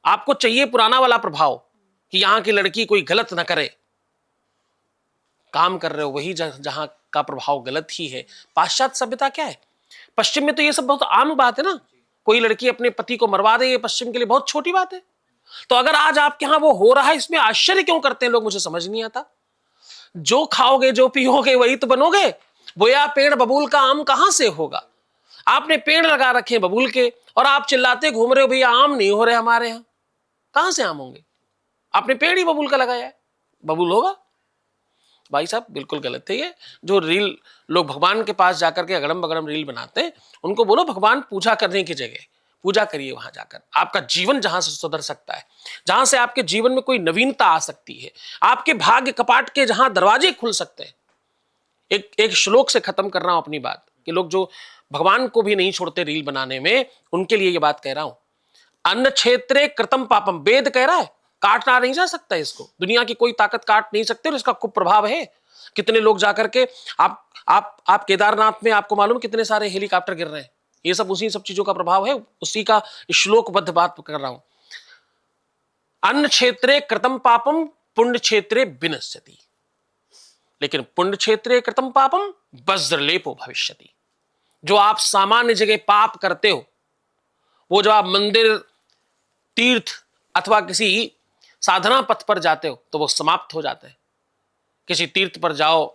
S2: आपको चाहिए पुराना वाला प्रभाव कि यहां की लड़की कोई गलत ना करे। काम कर रहे हो वही जहां का प्रभाव गलत ही है। पाश्चात्य सभ्यता क्या है? पश्चिम में तो ये सब बहुत आम बात है ना। कोई लड़की अपने पति को मरवा दे, ये पश्चिम के लिए बहुत छोटी बात है। तो अगर आज आपके यहां वो हो रहा है, इसमें आश्चर्य क्यों करते हैं लोग? मुझे समझ नहीं आता। जो खाओगे, जो पियोगे, वही तो बनोगे। बोया पेड़ बबूल का आम कहां से होगा? आपने पेड़ लगा रखे हैं बबूल के, और आप चिल्लाते घूम रहे हो भैया आम नहीं हो रहे हमारे यहां। कहां से आम होंगे? आपने पेड़ ही बबूल का लगाया है, बबूल होगा? भाई साहब, बिल्कुल गलत है ये। जो रील लोग भगवान के पास जाकर के अगड़म बगड़म रील बनाते हैं, उनको बोलो भगवान पूजा करने की जगह पूजा करिए। वहां जाकर आपका जीवन जहां से सुधर सकता है, जहां से आपके जीवन में कोई नवीनता आ सकती है, आपके भाग्य कपाट के जहां दरवाजे खुल सकते हैं। एक श्लोक से खत्म कर रहा हूं अपनी बात, कि लोग जो भगवान को भी नहीं छोड़ते रील बनाने में, उनके लिए ये बात कह रहा हूं। अन्न क्षेत्रे कृतम पापम, वेद कह रहा है, काटना नहीं जा सकता इसको। दुनिया की कोई ताकत काट नहीं सकते, और इसका कुप्रभाव है। कितने लोग जाकर के आप केदारनाथ में, आपको मालूम कितने सारे हेलीकॉप्टर गिर रहे हैं? ये सब उसी सब चीजों का प्रभाव है। उसी का श्लोकबद्ध बात कर रहा हूं। अन्न क्षेत्रे कृतम पापम पुण्य क्षेत्रे विनश्यति, लेकिन पुण्य क्षेत्रे कृतम पापम वज्रलेपो भविष्यति। जो आप सामान्य जगह पाप करते हो, वो जो आप मंदिर, तीर्थ अथवा किसी साधना पथ पर जाते हो, तो वो समाप्त हो जाते हैं। किसी तीर्थ पर जाओ,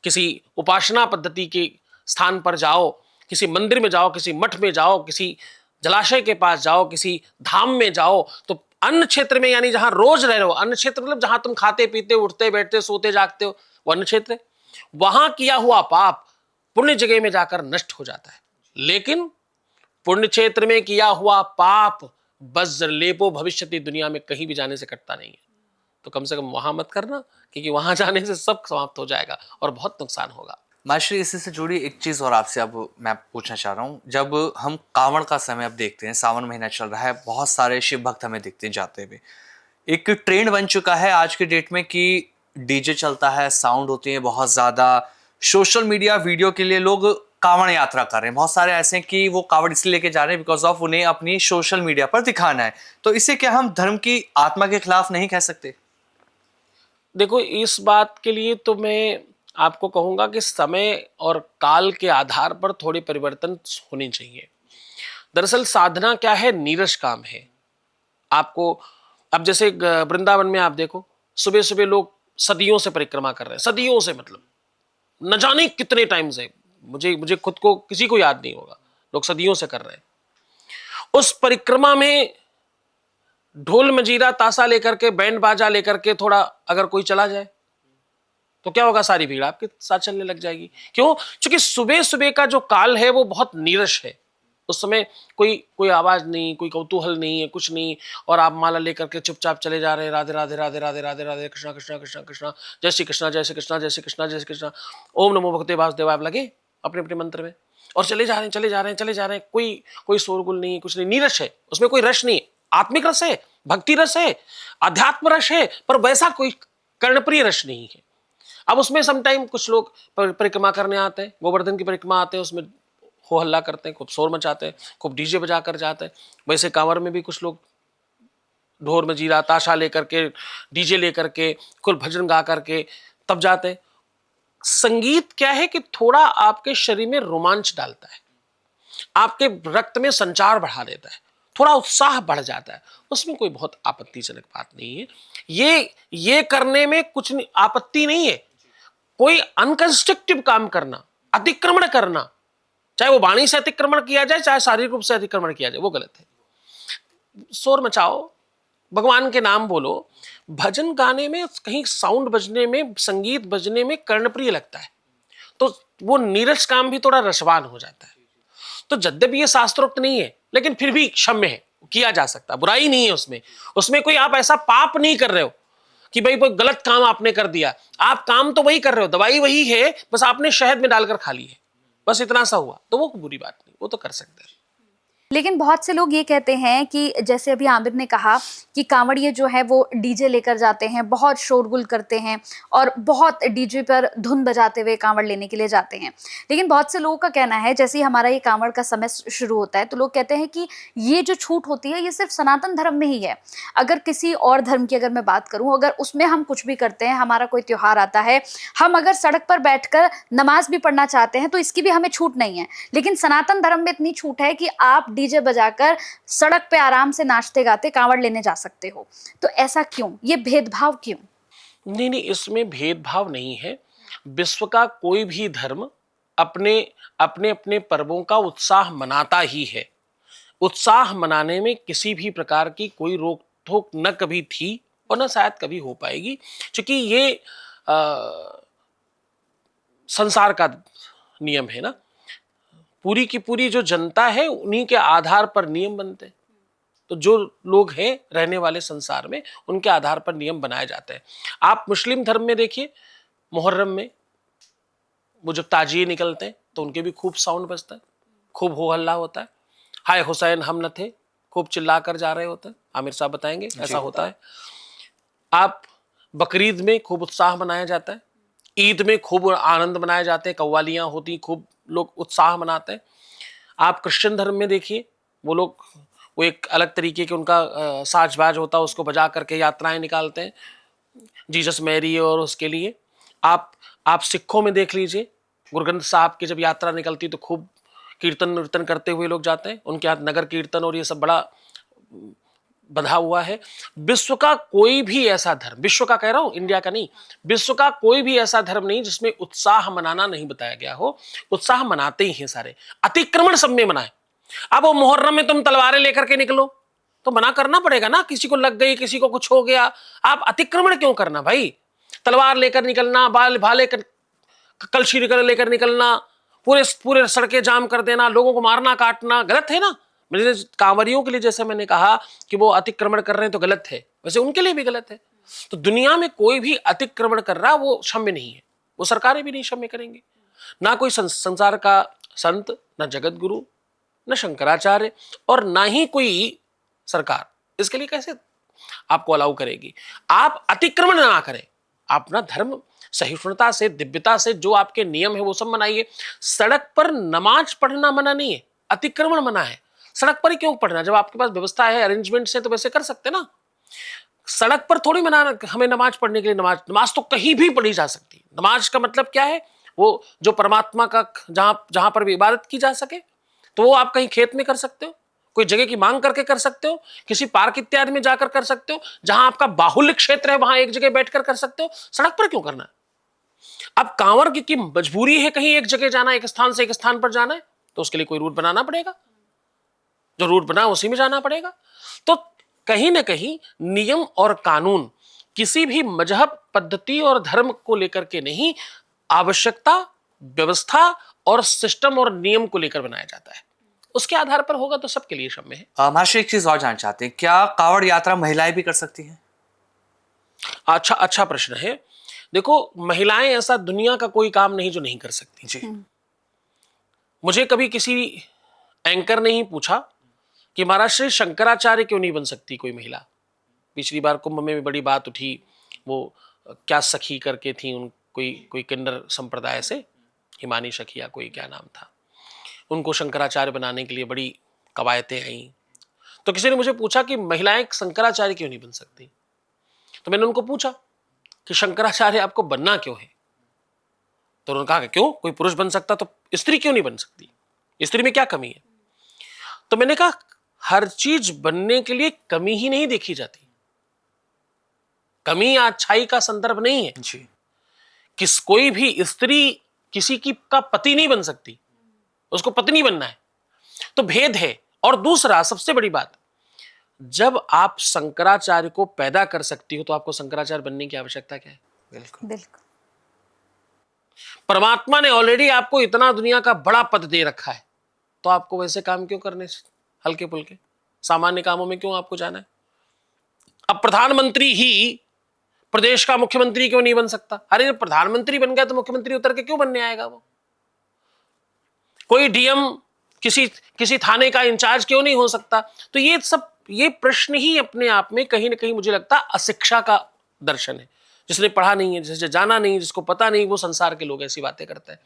S2: किसी उपासना पद्धति के स्थान पर जाओ, किसी मंदिर में जाओ, किसी मठ में जाओ, किसी जलाशय के पास जाओ, किसी धाम में जाओ, तो अन्न क्षेत्र में, यानी जहां रोज रह रहे हो, अन्न क्षेत्र मतलब जहां तुम खाते पीते, उठते बैठते, सोते जागते हो, वो अन्न क्षेत्र है। वहां किया हुआ पाप पुण्य जगह में जाकर नष्ट हो जाता है। लेकिन पुण्य क्षेत्र में किया हुआ पाप वज्रलेपो भविष्यति, दुनिया में कहीं भी जाने से कटता नहीं है। तो कम से कम वहां मत करना, क्योंकि वहां जाने से सब समाप्त हो जाएगा और बहुत नुकसान होगा।
S3: मास्टर, इसी से जुड़ी एक चीज और आपसे अब मैं पूछना चाह रहा हूँ। जब हम कांवड़ का समय अब देखते हैं, सावन महीना चल रहा है, बहुत सारे शिव भक्त हमें दिखते हैं जाते हुए। एक ट्रेंड बन चुका है आज के डेट में कि डीजे चलता है, साउंड होती है बहुत ज्यादा, सोशल मीडिया वीडियो के लिए लोग कांवड़ यात्रा कर रहे हैं। बहुत सारे ऐसे हैं कि वो कांवड़ इसलिए लेके जा रहे हैं बिकॉज ऑफ उन्हें अपनी सोशल मीडिया पर दिखाना है। तो इसे क्या हम धर्म की आत्मा के खिलाफ नहीं कह सकते?
S2: देखो, इस बात के लिए तो मैं आपको कहूंगा कि समय और काल के आधार पर थोड़े परिवर्तन होने चाहिए। दरअसल साधना क्या है? नीरस काम है। आपको अब जैसे वृंदावन में आप देखो, सुबह सुबह लोग सदियों से परिक्रमा कर रहे हैं, सदियों से, मतलब न जाने कितने टाइम से, मुझे खुद को किसी को याद नहीं होगा, लोग सदियों से कर रहे हैं। उस परिक्रमा में ढोल मजीरा ताशा लेकर के, बैंड बाजा लेकर के थोड़ा अगर कोई चला जाए, तो क्या होगा, सारी भीड़ आपके साथ चलने लग जाएगी। क्यों? क्योंकि सुबह सुबह का जो काल है वो बहुत नीरस है। उस समय कोई कोई आवाज नहीं, कोई कौतूहल नहीं है, कुछ नहीं, और आप माला लेकर के चुपचाप चले जा रहे हैं, राधे राधे राधे राधे राधे राधे, कृष्णा कृष्णा कृष्णा कृष्णा, जय श्री कृष्णा जय श्री कृष्णा जय श्री कृष्णा जय श्री कृष्णा, ओम नमो भगवते वासुदेवाय, आप लगे अपने अपने मंत्र में और चले जा रहे हैं चले जा रहे हैं चले जा रहे हैं। कोई कोई शोरगुल नहीं है, कुछ नहीं, नीरस है, उसमें कोई रस नहीं है। आत्मिक रस है, भक्ति रस है, अध्यात्म रस है, पर वैसा कोई कर्णप्रिय रस नहीं है। अब उसमें समटाइम कुछ लोग परिक्रमा करने आते हैं, गोवर्धन की परिक्रमा आते हैं, उसमें हो हल्ला करते हैं, खूब शोर मचाते हैं, खूब डीजे बजा कर जाते हैं। वैसे कांवर में भी कुछ लोग ढोर मजीरा ताशा लेकर के, डीजे लेकर के, कुल भजन गा करके तब जाते हैं। संगीत क्या है कि थोड़ा आपके शरीर में रोमांच डालता है, आपके रक्त में संचार बढ़ा देता है, थोड़ा उत्साह बढ़ जाता है, उसमें कोई बहुत आपत्तिजनक बात नहीं है। ये करने में कुछ नहीं, आपत्ति नहीं है। कोई अनकंस्ट्रक्टिव काम करना, अतिक्रमण करना, चाहे वो वाणी से अतिक्रमण किया जाए, चाहे शारीरिक रूप से अतिक्रमण किया जाए, वो गलत है। शोर मचाओ, भगवान के नाम बोलो, भजन गाने में कहीं साउंड बजने में, संगीत बजने में कर्णप्रिय लगता है, तो वो नीरस काम भी थोड़ा रसवान हो जाता है। तो यद्यपि ये शास्त्रोक्त नहीं है, लेकिन फिर भी क्षम्य है, किया जा सकता, बुराई नहीं है उसमें। उसमें कोई आप ऐसा पाप नहीं कर रहे हो कि भाई कोई गलत काम आपने कर दिया। आप काम तो वही कर रहे हो, दवाई वही है, बस आपने शहद में डालकर खा ली है, बस इतना सा हुआ, तो वो बुरी बात नहीं, वो तो कर सकते हैं।
S1: लेकिन बहुत से लोग ये कहते हैं कि जैसे अभी आमिर ने कहा कि कांवड़िए जो है वो डीजे लेकर जाते हैं, बहुत शोरगुल करते हैं और बहुत डीजे पर धुन बजाते हुए कांवड़ लेने के लिए जाते हैं। लेकिन बहुत से लोगों का कहना है, जैसे ही हमारा ये कांवड़ का समय शुरू होता है तो लोग कहते हैं कि ये जो छूट होती है ये सिर्फ सनातन धर्म में ही है। अगर किसी और धर्म की अगर मैं बात करूँ, अगर उसमें हम कुछ भी करते हैं, हमारा कोई त्यौहार आता है, हम अगर सड़क पर बैठकर नमाज भी पढ़ना चाहते हैं तो इसकी भी हमें छूट नहीं है। लेकिन सनातन धर्म में इतनी छूट है कि आप डीजे बजाकर सड़क पे आराम से नाचते गाते कांवड़ लेने जा सकते हो। तो ऐसा क्यों, ये भेदभाव क्यों?
S2: नहीं, इसमें भेदभाव नहीं है। विश्व का कोई भी धर्म अपने अपने अपने पर्वों का उत्साह मनाता ही है। उत्साह मनाने में किसी भी प्रकार की कोई रोक टोक न कभी थी और न शायद कभी हो पाएगी, क्योंकि ये संसार का नियम है ना। पूरी की पूरी जो जनता है उन्हीं के आधार पर नियम बनते हैं। तो जो लोग हैं रहने वाले संसार में, उनके आधार पर नियम बनाए जाते हैं। आप मुस्लिम धर्म में देखिए, मुहर्रम में वो जब ताजिए निकलते हैं तो उनके भी खूब साउंड बजता है, खूब हो हल्ला होता है, हाय हुसैन हम न थे, खूब चिल्ला कर जा रहे होते हैं। आमिर साहब बताएंगे, ऐसा होता है। आप बकरीद में खूब उत्साह मनाया जाता है, ईद में खूब आनंद मनाए जाते हैं, कव्वालियाँ होती, खूब लोग उत्साह मनाते हैं। आप क्रिश्चियन धर्म में देखिए, वो लोग वो एक अलग तरीके के उनका साजबाज होता है, उसको बजा करके यात्राएं निकालते हैं जीसस मैरी और उसके लिए। आप सिखों में देख लीजिए, गुरु ग्रंथ साहब की जब यात्रा निकलती तो खूब कीर्तन नृतन करते हुए लोग जाते हैं, उनके हाथ नगर कीर्तन और ये सब बड़ा बंधा हुआ है। विश्व का कोई भी ऐसा धर्म, विश्व का कह रहा हूं, इंडिया का नहीं, विश्व का कोई भी ऐसा धर्म नहीं जिसमें उत्साह मनाना नहीं बताया गया हो। उत्साह मनाते ही हैं सारे, अतिक्रमण सब में मनाए। अब वो मुहर्रम में तुम तलवारें लेकर के निकलो तो मना करना पड़ेगा ना, किसी को लग गई, किसी को कुछ हो गया, आप अतिक्रमण क्यों करना भाई? तलवार लेकर निकलना, भाले कलशी लेकर निकलना, पूरे सड़कें जाम कर देना, लोगों को मारना काटना गलत है ना। मेरे कांवरियों के लिए जैसे मैंने कहा कि वो अतिक्रमण कर रहे हैं तो गलत है, वैसे उनके लिए भी गलत है। तो दुनिया में कोई भी अतिक्रमण कर रहा वो क्षम्य नहीं है, वो सरकारें भी नहीं क्षम्य करेंगे, ना कोई संसार का संत, ना जगत गुरु, न शंकराचार्य और ना ही कोई सरकार इसके लिए कैसे आपको अलाउ करेगी। आप अतिक्रमण ना करें, अपना धर्म सहिष्णुता से, दिव्यता से, जो आपके नियम है वो सब मनाइए। सड़क पर नमाज पढ़ना मना नहीं है, अतिक्रमण मना है। सड़क पर ही क्यों पढ़ना, जब आपके पास व्यवस्था है, अरेंजमेंट है, तो वैसे कर सकते ना। सड़क पर थोड़ी मना हमें नमाज पढ़ने के लिए। नमाज तो कहीं भी पढ़ी जा सकती है। नमाज का मतलब क्या है? वो जो परमात्मा का जहां पर भी इबादत की जा सके, तो वो आप कहीं खेत में कर सकते हो, कोई जगह की मांग करके कर सकते हो, किसी पार्क इत्यादि में जाकर कर सकते हो, जहां आपका बाहुल्य क्षेत्र है वहां एक जगह बैठकर कर सकते हो। सड़क पर क्यों करना है? अब कांवर की मजबूरी है कहीं एक जगह जाना, एक स्थान से एक स्थान पर जाना है, तो उसके लिए कोई रूट बनाना पड़ेगा, जो रूट बना उसी में जाना पड़ेगा। तो कहीं ना कहीं नियम और कानून किसी भी मजहब, पद्धति और धर्म को लेकर के नहीं, आवश्यकता, व्यवस्था और सिस्टम और नियम को लेकर बनाया जाता है। उसके आधार पर होगा तो सबके लिए क्षम्य है।
S3: महाशय एक चीज और जानना चाहते हैं, क्या कांवड़ यात्रा महिलाएं भी कर सकती हैं?
S2: अच्छा प्रश्न है। देखो, महिलाएं ऐसा दुनिया का कोई काम नहीं जो नहीं कर सकती।
S3: जी।
S2: मुझे कभी किसी एंकर ने ही पूछा कि महाराज श्री शंकराचार्य क्यों नहीं बन सकती कोई महिला। पिछली बार कुंभ में भी बड़ी बात उठी, वो क्या सखी करके थी, उन कोई किन्नर संप्रदाय से, हिमानी सखी या कोई क्या नाम था, उनको शंकराचार्य बनाने के लिए बड़ी कवायतें आई। तो किसी ने मुझे पूछा कि महिलाएं शंकराचार्य क्यों नहीं बन सकती। तो मैंने उनको पूछा कि शंकराचार्य आपको बनना क्यों है। तो उन्होंने कहा कि क्यों, कोई पुरुष बन सकता तो स्त्री क्यों नहीं बन सकती, स्त्री में क्या कमी है। तो मैंने कहा हर चीज बनने के लिए कमी ही नहीं देखी जाती, कमी या अच्छाई का संदर्भ नहीं है।
S3: जी।
S2: कोई भी स्त्री किसी की का पति नहीं बन सकती, उसको पत्नी बनना है, तो भेद है। और दूसरा सबसे बड़ी बात, जब आप शंकराचार्य को पैदा कर सकती हो तो आपको शंकराचार्य बनने की आवश्यकता क्या है?
S3: बिल्कुल
S1: बिल्कुल।
S2: परमात्मा ने ऑलरेडी आपको इतना दुनिया का बड़ा पद दे रखा है, तो आपको वैसे काम क्यों करने, हल्के पुल्के सामान्य कामों में क्यों आपको जाना है? अब प्रधानमंत्री ही प्रदेश का मुख्यमंत्री क्यों नहीं बन सकता? अरे प्रधानमंत्री बन गया तो मुख्यमंत्री उतर के क्यों बनने आएगा? वो कोई डीएम किसी थाने का इंचार्ज क्यों नहीं हो सकता? तो ये प्रश्न ही अपने आप में कहीं ना कहीं मुझे लगता है अशिक्षा का दर्शन है। जिसने पढ़ा नहीं है, जिसे जाना नहीं, जिसको पता नहीं, वो संसार के लोग ऐसी बातें करते हैं।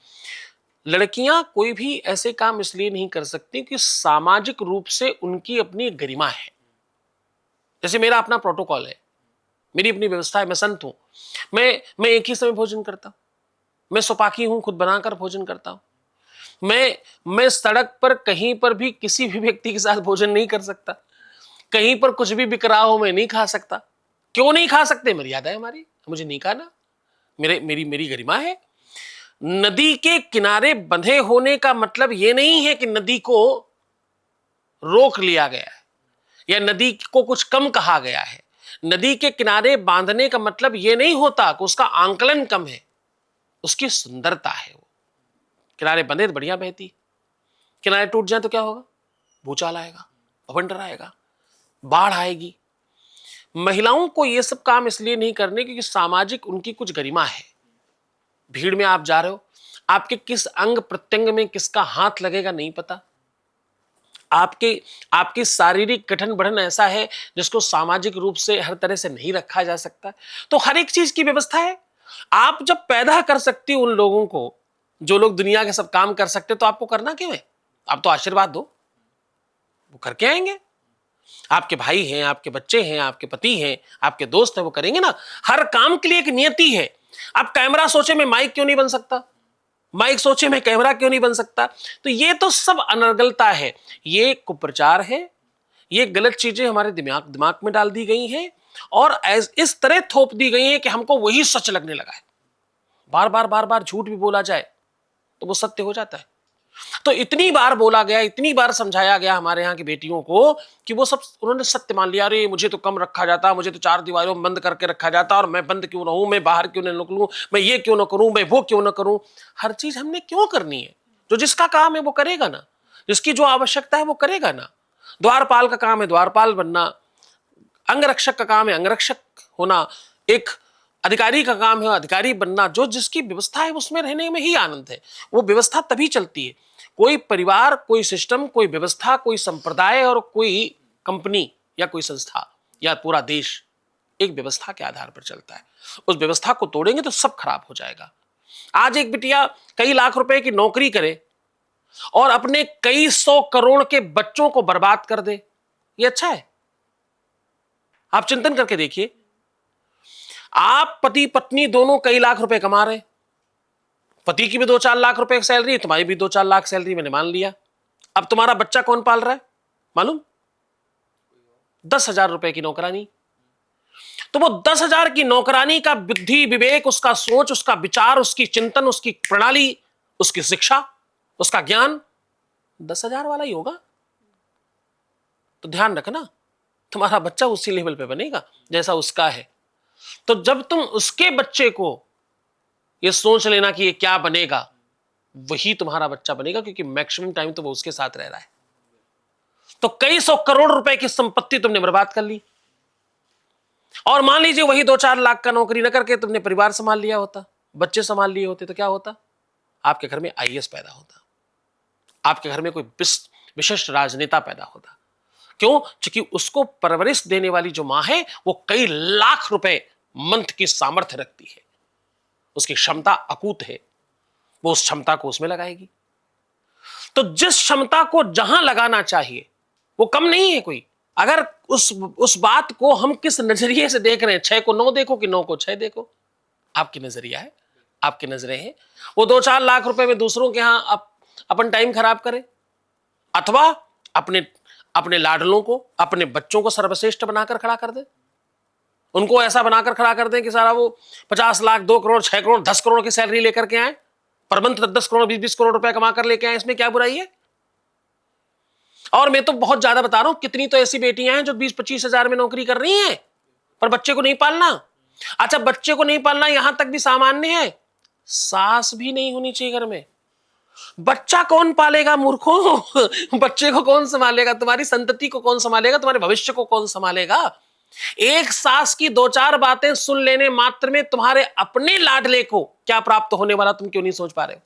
S2: लड़कियां कोई भी ऐसे काम इसलिए नहीं कर सकती कि सामाजिक रूप से उनकी अपनी गरिमा है। जैसे मेरा अपना प्रोटोकॉल है, मेरी अपनी व्यवस्था है, मैं संत हूं, मैं एक ही समय भोजन करता हूं, मैं सोपाकी हूं, खुद बनाकर भोजन करता हूं। मैं सड़क पर कहीं पर भी किसी भी व्यक्ति के साथ भोजन नहीं कर सकता, कहीं पर कुछ भी बिक रहा हो मैं नहीं खा सकता। क्यों नहीं खा सकते? मर्यादा है हमारी, मुझे नहीं खाना, मेरी गरिमा है। नदी के किनारे बंधे होने का मतलब यह नहीं है कि नदी को रोक लिया गया है या नदी को कुछ कम कहा गया है। नदी के किनारे बांधने का मतलब यह नहीं होता कि उसका आंकलन कम है, उसकी सुंदरता है। वो किनारे बंधे तो बढ़िया बहती, किनारे टूट जाए तो क्या होगा? भूचाल आएगा, भवंडर आएगा, बाढ़ आएगी। महिलाओं को यह सब काम इसलिए नहीं करने क्योंकि सामाजिक उनकी कुछ गरिमा है। भीड़ में आप जा रहे हो, आपके किस अंग प्रत्यंग में किसका हाथ लगेगा नहीं पता। आपके शारीरिक गठन बढ़न ऐसा है जिसको सामाजिक रूप से हर तरह से नहीं रखा जा सकता। तो हर एक चीज की व्यवस्था है। आप जब पैदा कर सकती हो उन लोगों को जो लोग दुनिया के सब काम कर सकते, तो आपको करना क्यों है? आप तो आशीर्वाद दो, वो करके आएंगे। आपके भाई हैं, आपके बच्चे हैं, आपके पति हैं, आपके दोस्त हैं, वो करेंगे ना। हर काम के लिए एक नियति है। आप कैमरा सोचे मैं माइक क्यों नहीं बन सकता, माइक सोचे मैं कैमरा क्यों नहीं बन सकता। तो ये तो सब अनर्गलता है, ये कुप्रचार है, ये गलत चीजें हमारे दिमाग में डाल दी गई हैं और इस तरह थोप दी गई है कि हमको वही सच लगने लगा है। बार बार झूठ भी बोला जाए तो वो सत्य हो जाता है। तो इतनी बार बोला गया, इतनी बार समझाया गया हमारे यहाँ की बेटियों को कि वो सब उन्होंने सत्य मान लिया। अरे मुझे तो कम रखा जाता, मुझे तो 4 दीवारों में बंद करके रखा जाता, और मैं बंद क्यों रहूं, मैं बाहर क्यों न निकलूं, मैं ये क्यों ना करूं, मैं वो क्यों ना करूं। हर चीज हमने क्यों करनी है? जो जिसका काम है वो करेगा ना, जिसकी जो आवश्यकता है वो करेगा ना। द्वारपाल का काम है द्वारपाल बनना, अंगरक्षक का काम है अंगरक्षक होना, एक अधिकारी का काम है अधिकारी बनना। जो जिसकी व्यवस्था है उसमें रहने में ही आनंद है। वो व्यवस्था तभी चलती है। कोई परिवार, कोई सिस्टम, कोई व्यवस्था, कोई संप्रदाय और कोई कंपनी या कोई संस्था या पूरा देश एक व्यवस्था के आधार पर चलता है। उस व्यवस्था को तोड़ेंगे तो सब खराब हो जाएगा। आज एक बिटिया कई लाख रुपए की नौकरी करे और अपने कई 100 करोड़ के बच्चों को बर्बाद कर दे, ये अच्छा है? आप चिंतन करके देखिए। आप पति पत्नी दोनों कई लाख रुपए कमा रहे, पति की भी 2-4 लाख रुपए सैलरी है, तुम्हारी भी 2-4 लाख सैलरी, मैंने मान लिया। अब तुम्हारा बच्चा कौन पाल रहा है मालूम? 10,000 रुपए की नौकरानी। तो वो 10,000 की नौकरानी का बुद्धि विवेक, उसका सोच, उसका विचार, उसकी चिंतन, उसकी प्रणाली, उसकी शिक्षा, उसका ज्ञान 10,000 वाला ही होगा। तो ध्यान रखना, तुम्हारा बच्चा उसी लेवल पे बनेगा जैसा उसका है। तो जब तुम उसके बच्चे को ये सोच लेना कि ये क्या बनेगा, वही तुम्हारा बच्चा बनेगा, क्योंकि मैक्सिमम टाइम तो वो उसके साथ रह रहा है। तो कई सौ करोड़ रुपए की संपत्ति तुमने बर्बाद कर ली, और मान लीजिए वही 2-4 लाख का नौकरी न करके तुमने परिवार संभाल लिया होता, बच्चे संभाल लिए होते, तो क्या होता? आपके घर में आईएएस पैदा होता, आपके घर में कोई विशिष्ट राजनेता पैदा होता। क्यों? क्योंकि उसको परवरिश देने वाली जो मां है वो कई लाख रुपए मंथ की सामर्थ्य रखती है, उसकी क्षमता अकूत है, वो उस क्षमता को उसमें लगाएगी। तो जिस क्षमता को जहां लगाना चाहिए वो कम नहीं है कोई। अगर उस बात को हम किस नजरिए से देख रहे हैं, 6 को 9 देखो कि 9 को 6 देखो, आपकी नजरिया है, आपकी नजरें हैं। वो 2-4 लाख रुपए में दूसरों के यहां अपन टाइम खराब करें, अथवा अपने लाडलों को, अपने बच्चों को सर्वश्रेष्ठ बनाकर खड़ा कर दे, उनको ऐसा बनाकर खड़ा कर दें कि सारा वो 50 लाख, 2 करोड़, 6 करोड़, 10 करोड़ की सैलरी लेकर के आए, पर मंथ 10 करोड़, 20 करोड़ रुपए कमा कर लेके आए। इसमें क्या बुराई है? और मैं तो बहुत ज्यादा बता रहा हूं, कितनी तो ऐसी बेटियां हैं जो 20-25 हजार में नौकरी कर रही हैं, पर बच्चे को नहीं पालना। अच्छा, बच्चे को नहीं पालना यहां तक भी सामान्य है, सास भी नहीं होनी चाहिए घर में। बच्चा कौन पालेगा मूर्खों? बच्चे को कौन संभालेगा? तुम्हारी संतति को कौन संभालेगा? तुम्हारे भविष्य को कौन संभालेगा? एक सास की 2-4 बातें सुन लेने मात्र में तुम्हारे अपने लाडले को क्या प्राप्त होने वाला, तुम क्यों नहीं सोच पा रहे हो?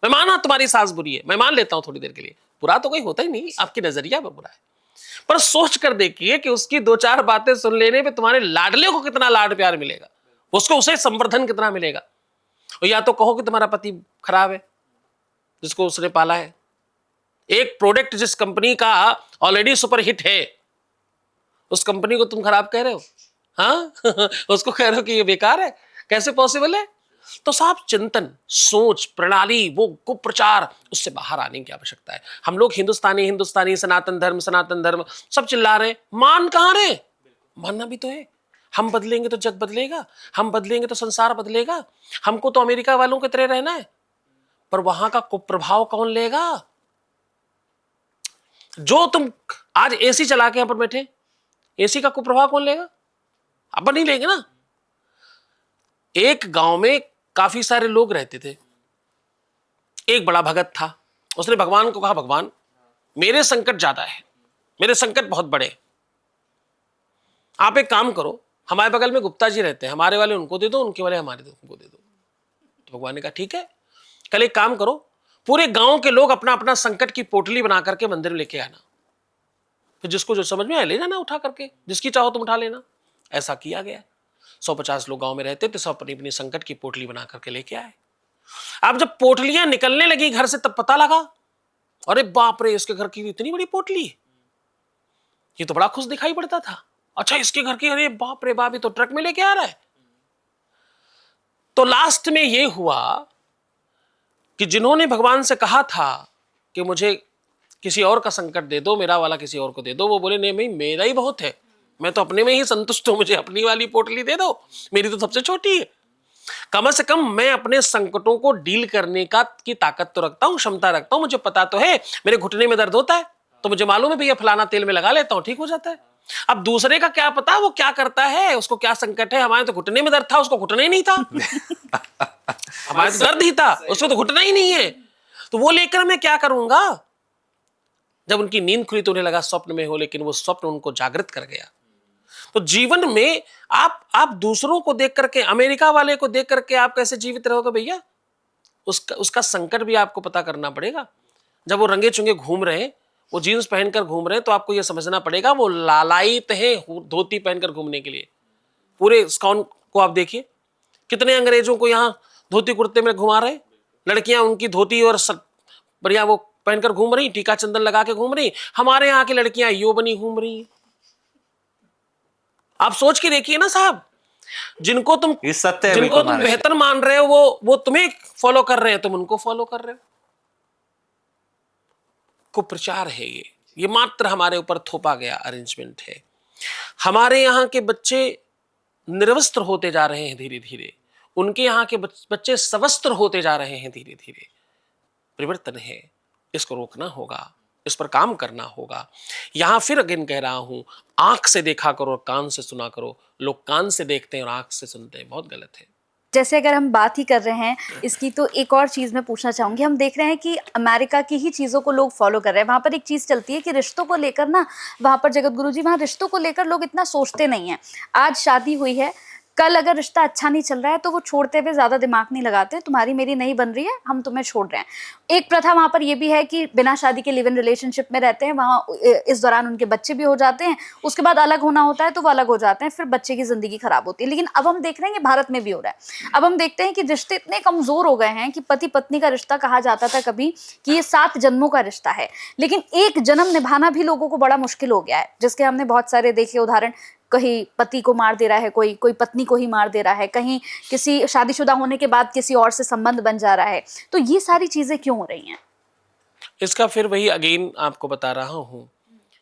S2: मैं माना तुम्हारी सास बुरी है, मैं मान लेता हूं थोड़ी देर के लिए, बुरा तो कोई होता ही नहीं, आपकी नजरिया में बुरा है, पर सोच कर देखिए कि उसकी 2-4 बातें सुन लेने पे तुम्हारे लाडले को कितना लाड प्यार मिलेगा, उसको उसे संवर्धन कितना मिलेगा। और या तो कहो कि तुम्हारा पति खराब है जिसको उसने पाला है। एक प्रोडक्ट जिस कंपनी का ऑलरेडी सुपर हिट है, उस कंपनी को तुम खराब कह रहे हो? हाँ उसको कह रहे हो कि ये बेकार है, कैसे पॉसिबल है? तो साहब, चिंतन, सोच प्रणाली, वो कुप्रचार, उससे बाहर आने की आवश्यकता है। हम लोग हिंदुस्तानी, सनातन धर्म सब चिल्ला रहे हैं, मान कहां रहे? मानना भी तो है। हम बदलेंगे तो जग बदलेगा, हम बदलेंगे तो संसार बदलेगा। हमको तो अमेरिका वालों की तरह रहना है, पर वहां का कुप्रभाव कौन लेगा? जो तुम आज एसी चला के यहां पर बैठे, एसी का कुप्रभाव कौन लेगा? अपन नहीं लेंगे ना। एक गांव में काफी सारे लोग रहते थे। एक बड़ा भगत था, उसने भगवान को कहा, भगवान मेरे संकट ज्यादा है, मेरे संकट बहुत बड़े, आप एक काम करो, हमारे बगल में गुप्ता जी रहते हैं, हमारे वाले उनको दे दो, उनके वाले हमारे उनको दे दो। तो भगवान ने कहा ठीक है, कल एक काम करो, पूरे गांव के लोग अपना अपना संकट की पोटली बना करके मंदिर में लेके आना, फिर जिसको जो समझ में आए ले जाना उठा करके, जिसकी चाहो तुम उठा लेना। ऐसा किया गया। 150 लोग गांव में रहते थे, सब अपनी अपनी संकट की पोटली बना करके लेके आए। अब जब पोटलियां निकलने लगी घर से, तब पता लगा, अरे बाप रे, इसके घर की इतनी बड़ी पोटली, ये तो बड़ा खुश दिखाई पड़ता था। अच्छा, इसके घर की, अरे बाप रे बाप, ये तो ट्रक में लेके आ रहा है। तो लास्ट में ये हुआ कि जिन्होंने भगवान से कहा था कि मुझे किसी और का संकट दे दो, मेरा वाला किसी और को दे दो, वो बोले नहीं भाई, मेरा ही बहुत है, मैं तो अपने में ही संतुष्ट हूं, मुझे अपनी वाली पोटली दे दो, मेरी तो सबसे छोटी है। कम से कम मैं अपने संकटों को डील करने की ताकत तो रखता हूं, क्षमता रखता हूं। मुझे पता तो है मेरे घुटने में दर्द होता है, तो मुझे मालूम है भैया फलाना तेल में लगा लेता हूं, ठीक हो जाता है। अब दूसरे का क्या पता वो क्या करता है, उसको क्या संकट है। हमारे तो घुटने में दर्द था, उसको घुटना ही नहीं था। हमारे तो दर्द ही था, उसको तो घुटना ही नहीं है। तो वो लेकर मैं क्या करूंगा? जब उनकी नींद खुली तो उन्हें लगा स्वप्न में हो, लेकिन वो स्वप्न उनको जागृत कर गया। तो जीवन में आप दूसरों को देख करके, अमेरिका वाले को देख करके आप कैसे जीवित रहोगे भैया? उसका संकट भी आपको पता करना पड़ेगा। जब वो रंगे चुंगे घूम रहे हैं, वो जीन्स पहनकर घूम रहे हैं, तो आपको यह समझना पड़ेगा वो लालायित है धोती पहनकर घूमने के लिए। पूरे इस्कॉन को आप देखिए, कितने अंग्रेजों को यहाँ धोती कुर्ते में घुमा रहे, लड़कियां उनकी धोती और बढ़िया वो पहनकर घूम रही, टीका चंदन लगा के घूम रही। हमारे यहाँ की लड़कियां यो बनी घूम रही। आप सोच के देखिए ना साहब, जिनको तुम बेहतर मान रहे हो, वो तुम्हें फॉलो कर रहे हैं, तुम उनको फॉलो कर रहे हो। कुप्रचार है ये मात्र हमारे ऊपर थोपा गया अरेंजमेंट है। हमारे यहाँ के बच्चे निर्वस्त्र होते जा रहे हैं धीरे धीरे, उनके यहाँ के बच्चे सवस्त्र होते जा रहे हैं धीरे धीरे। परिवर्तन है, इसको रोकना होगा, इस पर काम करना होगा। यहां फिर अगेन कह रहा हूं, आंख से देखा करो और कान से सुना करो, लोग कान से देखते हैं और आंख से सुनते हैं, बहुत गलत है।
S1: जैसे अगर हम बात ही कर रहे हैं इसकी, तो एक और चीज़ मैं पूछना चाहूँगी। हम देख रहे हैं कि अमेरिका की ही चीज़ों को लोग फॉलो कर रहे हैं। वहाँ पर एक चीज़ चलती है कि रिश्तों को लेकर ना, वहाँ पर जगत गुरु जी, वहाँ रिश्तों को लेकर लोग इतना सोचते नहीं हैं। आज शादी हुई है, कल अगर रिश्ता अच्छा नहीं चल रहा है तो वो छोड़ते हुए ज़्यादा दिमाग नहीं लगाते। तुम्हारी मेरी नहीं बन रही है, हम तुम्हें छोड़ रहे हैं। एक प्रथा वहाँ पर ये भी है कि बिना शादी के लिव इन रिलेशनशिप में रहते हैं। वहाँ इस दौरान उनके बच्चे भी हो जाते हैं, उसके बाद अलग होना होता है तो वो अलग हो जाते हैं, फिर बच्चे की ज़िंदगी खराब होती है। लेकिन अब हम देख रहे हैं कि भारत में भी हो रहा है। अब हम देखते हैं कि रिश्ते इतने कमज़ोर हो गए हैं कि पति पत्नी का रिश्ता कहा जाता था कभी कि ये 7 जन्मों का रिश्ता है, लेकिन एक जन्म निभाना भी लोगों को बड़ा मुश्किल हो गया है। जिसके हमने बहुत सारे देखे उदाहरण। कहीं पति को मार दे रहा है, कोई पत्नी को ही मार दे रहा है, कहीं किसी शादीशुदा होने के बाद किसी और से संबंध बन जा रहा है। तो ये सारी चीजें क्यों हो रही हैं?
S2: इसका फिर वही अगेन आपको बता रहा हूँ,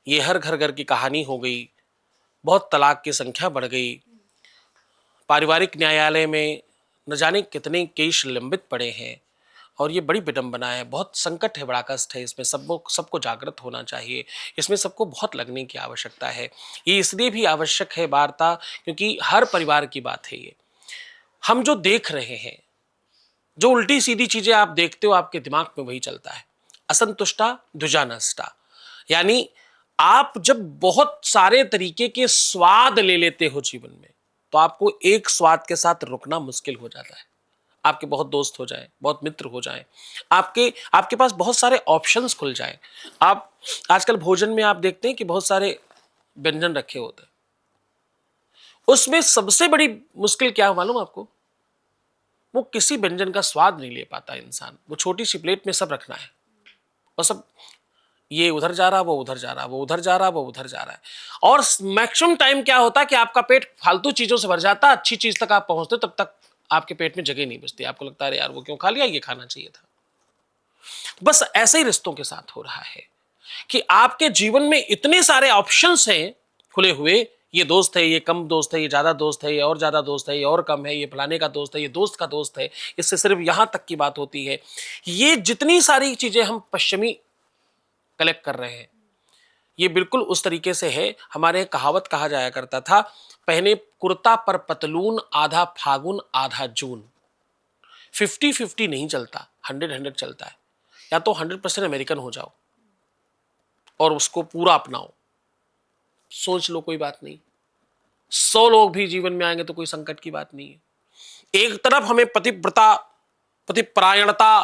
S2: ये हर घर घर की कहानी हो गई। बहुत तलाक की संख्या बढ़ गई। पारिवारिक न्यायालय में न जाने कितने केस लंबित पड़े हैं, और ये बड़ी विडंबना है। बहुत संकट है, बड़ा कष्ट है। इसमें सबको जागृत होना चाहिए। इसमें सबको बहुत लगने की आवश्यकता है। ये इसलिए भी आवश्यक है वार्ता, क्योंकि हर परिवार की बात है ये। हम जो देख रहे हैं, जो उल्टी सीधी चीजें आप देखते हो, आपके दिमाग में वही चलता है। असंतुष्टा द्विजानष्टा, यानी आप जब बहुत सारे तरीके के स्वाद ले लेते हो जीवन में, तो आपको एक स्वाद के साथ रुकना मुश्किल हो जाता है। आपके बहुत दोस्त हो जाएं, बहुत मित्र हो जाएं, आपके पास बहुत सारे ऑप्शंस खुल जाएं। आप आजकल भोजन में आप देखते हैं कि बहुत सारे व्यंजन रखे होते हैं। उसमें सबसे बड़ी मुश्किल क्या है मालूम आपको? वो किसी व्यंजन का स्वाद नहीं ले पाता इंसान। वो छोटी सी प्लेट में सब रखना है, और सब ये उधर जा रहा, वो उधर जा रहा, वो उधर जा रहा, वो उधर जा रहा है। और मैक्सिमम टाइम क्या होता है कि आपका पेट फालतू चीजों से भर जाता है। अच्छी चीज तक आप पहुंचते तब तक आपके पेट में जगह नहीं बचती। आपको लगता है यार वो क्यों खा लिया, ये खाना चाहिए था। बस ऐसे ही रिश्तों के साथ हो रहा है कि आपके जीवन में इतने सारे ऑप्शंस हैं खुले हुए। ये दोस्त है, ये कम दोस्त है, ये ज्यादा दोस्त है, ये और ज्यादा दोस्त है, ये और कम है, ये फलाने का दोस्त है, ये दोस्त का दोस्त है। इससे सिर्फ यहां तक की बात होती है। ये जितनी सारी चीजें हम पश्चिमी कलेक्ट कर रहे हैं, ये बिल्कुल उस तरीके से है। हमारे कहावत कहा जाया करता था, पहने कुर्ता पर पतलून, आधा फागुन आधा जून। 50-50 नहीं चलता, 100-100 चलता है। या तो 100% अमेरिकन हो जाओ और उसको पूरा अपनाओ, सोच लो कोई बात नहीं। 100 लोग भी जीवन में आएंगे तो कोई संकट की बात नहीं है। एक तरफ हमें पतिव्रता, पतिपरायणता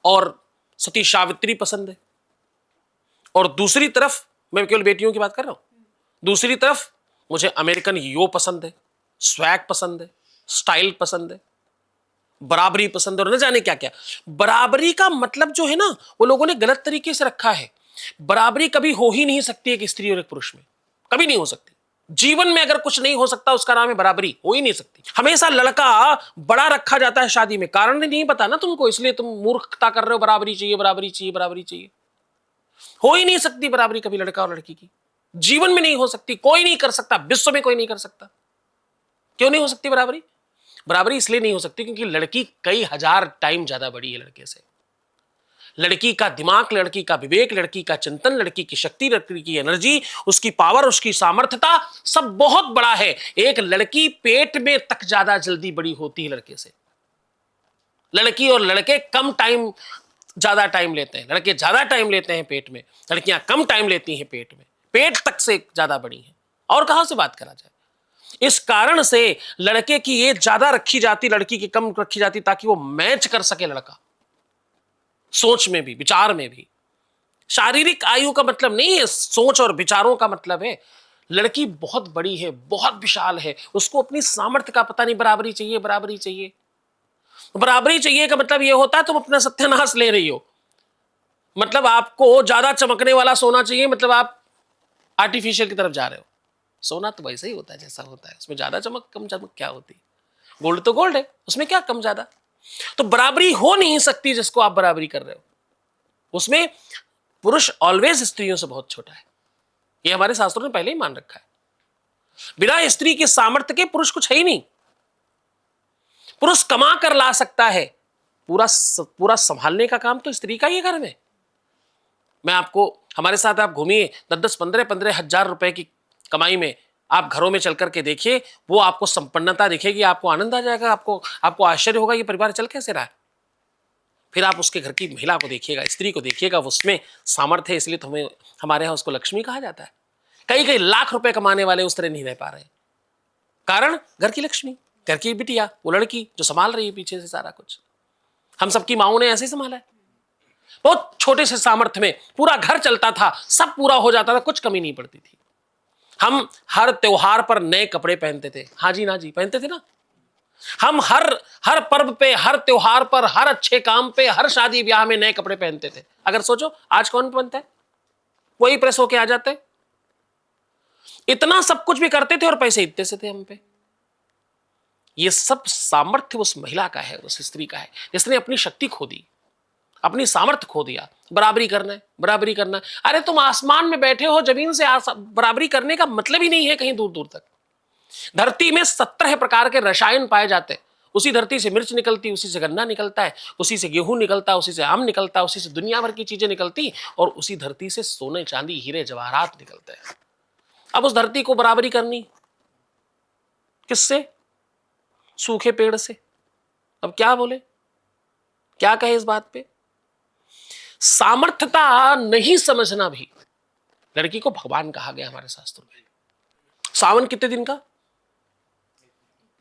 S2: और सती सावित्री पसंद है, और दूसरी तरफ मैं केवल बेटियों की बात कर रहा हूं, दूसरी तरफ मुझे अमेरिकन यो पसंद है, स्वैग पसंद है, स्टाइल पसंद है, बराबरी पसंद है, और न जाने क्या क्या। बराबरी का मतलब जो है ना, वो लोगों ने गलत तरीके से रखा है। बराबरी कभी हो ही नहीं सकती एक स्त्री और एक पुरुष में, कभी नहीं हो सकती। जीवन में अगर कुछ नहीं हो सकता उसका नाम है बराबरी, हो ही नहीं सकती। हमेशा लड़का बड़ा रखा जाता है शादी में, कारण नहीं पता ना तुमको, इसलिए तुम मूर्खता कर रहे हो। बराबरी चाहिए, बराबरी चाहिए, बराबरी चाहिए। हो ही नहीं सकती बराबरी कभी लड़का और लड़की की, जीवन में नहीं हो सकती। कोई नहीं कर सकता, विश्व में कोई नहीं कर सकता। क्यों नहीं हो सकती बराबरी? बराबरी इसलिए नहीं हो सकती क्योंकि लड़की कई हजार टाइम ज्यादा बड़ी है लड़के से। लड़की का दिमाग, लड़की का विवेक, लड़की का चिंतन, लड़की की शक्ति, लड़की की एनर्जी, उसकी पावर, उसकी सामर्थ्यता सब बहुत बड़ा है। एक लड़की पेट में तक ज्यादा जल्दी बड़ी होती है लड़के से। लड़की और लड़के कम टाइम, ज्यादा टाइम लेते हैं। लड़के ज्यादा टाइम लेते हैं पेट में, लड़कियां कम टाइम लेती हैं पेट में। पेट तक से ज्यादा बड़ी हैं, और कहां से बात करा जाए। इस कारण से लड़के की एज ज्यादा रखी जाती, लड़की की कम रखी जाती, ताकि वो मैच कर सके लड़का, सोच में भी, विचार में भी। शारीरिक आयु का मतलब नहीं है, सोच और विचारों का मतलब है। लड़की बहुत बड़ी है, बहुत विशाल है, उसको अपनी सामर्थ्य का पता नहीं। बराबरी चाहिए, बराबरी चाहिए। बराबरी चाहिए का मतलब यह होता है तुम अपना सत्यानाश ले रही हो। मतलब आपको ज्यादा चमकने वाला सोना चाहिए, मतलब आप आर्टिफिशियल की तरफ जा रहे हो। सोना तो वैसे ही होता है जैसा होता है, उसमें ज्यादा चमक कम चमक क्या होती है। गोल्ड तो गोल्ड है, उसमें क्या कम ज्यादा। तो बराबरी हो नहीं सकती जिसको आप बराबरी कर रहे हो। उसमें पुरुष ऑलवेज स्त्रियों से बहुत छोटा है, ये हमारे शास्त्रों ने पहले ही मान रखा है। बिना स्त्री के सामर्थ्य के पुरुष कुछ है ही नहीं। पुरुष कमा कर ला सकता है, पूरा संभालने का काम तो स्त्री का ही है घर में। मैं आपको, हमारे साथ आप घूमिए, 10-10, 15-15 हजार रुपए की कमाई में आप घरों में चल करके देखिए, वो आपको संपन्नता दिखेगी, आपको आनंद आ जाएगा, आपको आश्चर्य होगा ये परिवार चल कैसे रहा है। फिर आप उसके घर की महिला को देखिएगा, स्त्री को देखिएगा, उसमें सामर्थ्य है, इसलिए तो हमें हमारे यहाँ उसको लक्ष्मी कहा जाता है। कई कई लाख रुपए कमाने वाले उस तरह नहीं रह पा रहे, कारण घर की लक्ष्मी, घर की बिटिया, वो लड़की जो संभाल रही है पीछे से सारा कुछ। हम सबकी माओं ने ऐसे ही संभाला है। बहुत छोटे से सामर्थ्य में पूरा घर चलता था, सब पूरा हो जाता था, कुछ कमी नहीं पड़ती थी। हम हर त्योहार पर नए कपड़े पहनते थे, हाँ जी ना जी, पहनते थे ना। हम हर पर्व पे, हर त्योहार पर, हर अच्छे काम पे, हर शादी ब्याह में नए कपड़े पहनते थे। अगर सोचो आज कौन पहनता है, वही प्रेस होके आ जाते। इतना सब कुछ भी करते थे और पैसे इतने से थे हम पे। ये सब सामर्थ्य उस महिला का है, उस स्त्री का है, जिसने अपनी शक्ति खो दी, अपनी सामर्थ्य खो दिया। बराबरी करना है, बराबरी करना है। अरे तुम आसमान में बैठे हो, जमीन से बराबरी करने का मतलब ही नहीं है कहीं दूर दूर तक। धरती में 17 प्रकार के रसायन पाए जाते हैं। उसी धरती से मिर्च निकलती, उसी से गन्ना निकलता है, उसी से गेहूं निकलता है, उसी से आम निकलता है, उसी से दुनिया भर की चीजें निकलती, और उसी धरती से सोने चांदी हीरे जवाहरात निकलते हैं। अब उस धरती को बराबरी करनी किससे? सूखे पेड़ से। अब क्या बोले, क्या कहे इस बात पे? सामर्थ्यता नहीं समझना भी, लड़की को भगवान कहा गया हमारे शास्त्रों में। सावन कितने दिन का?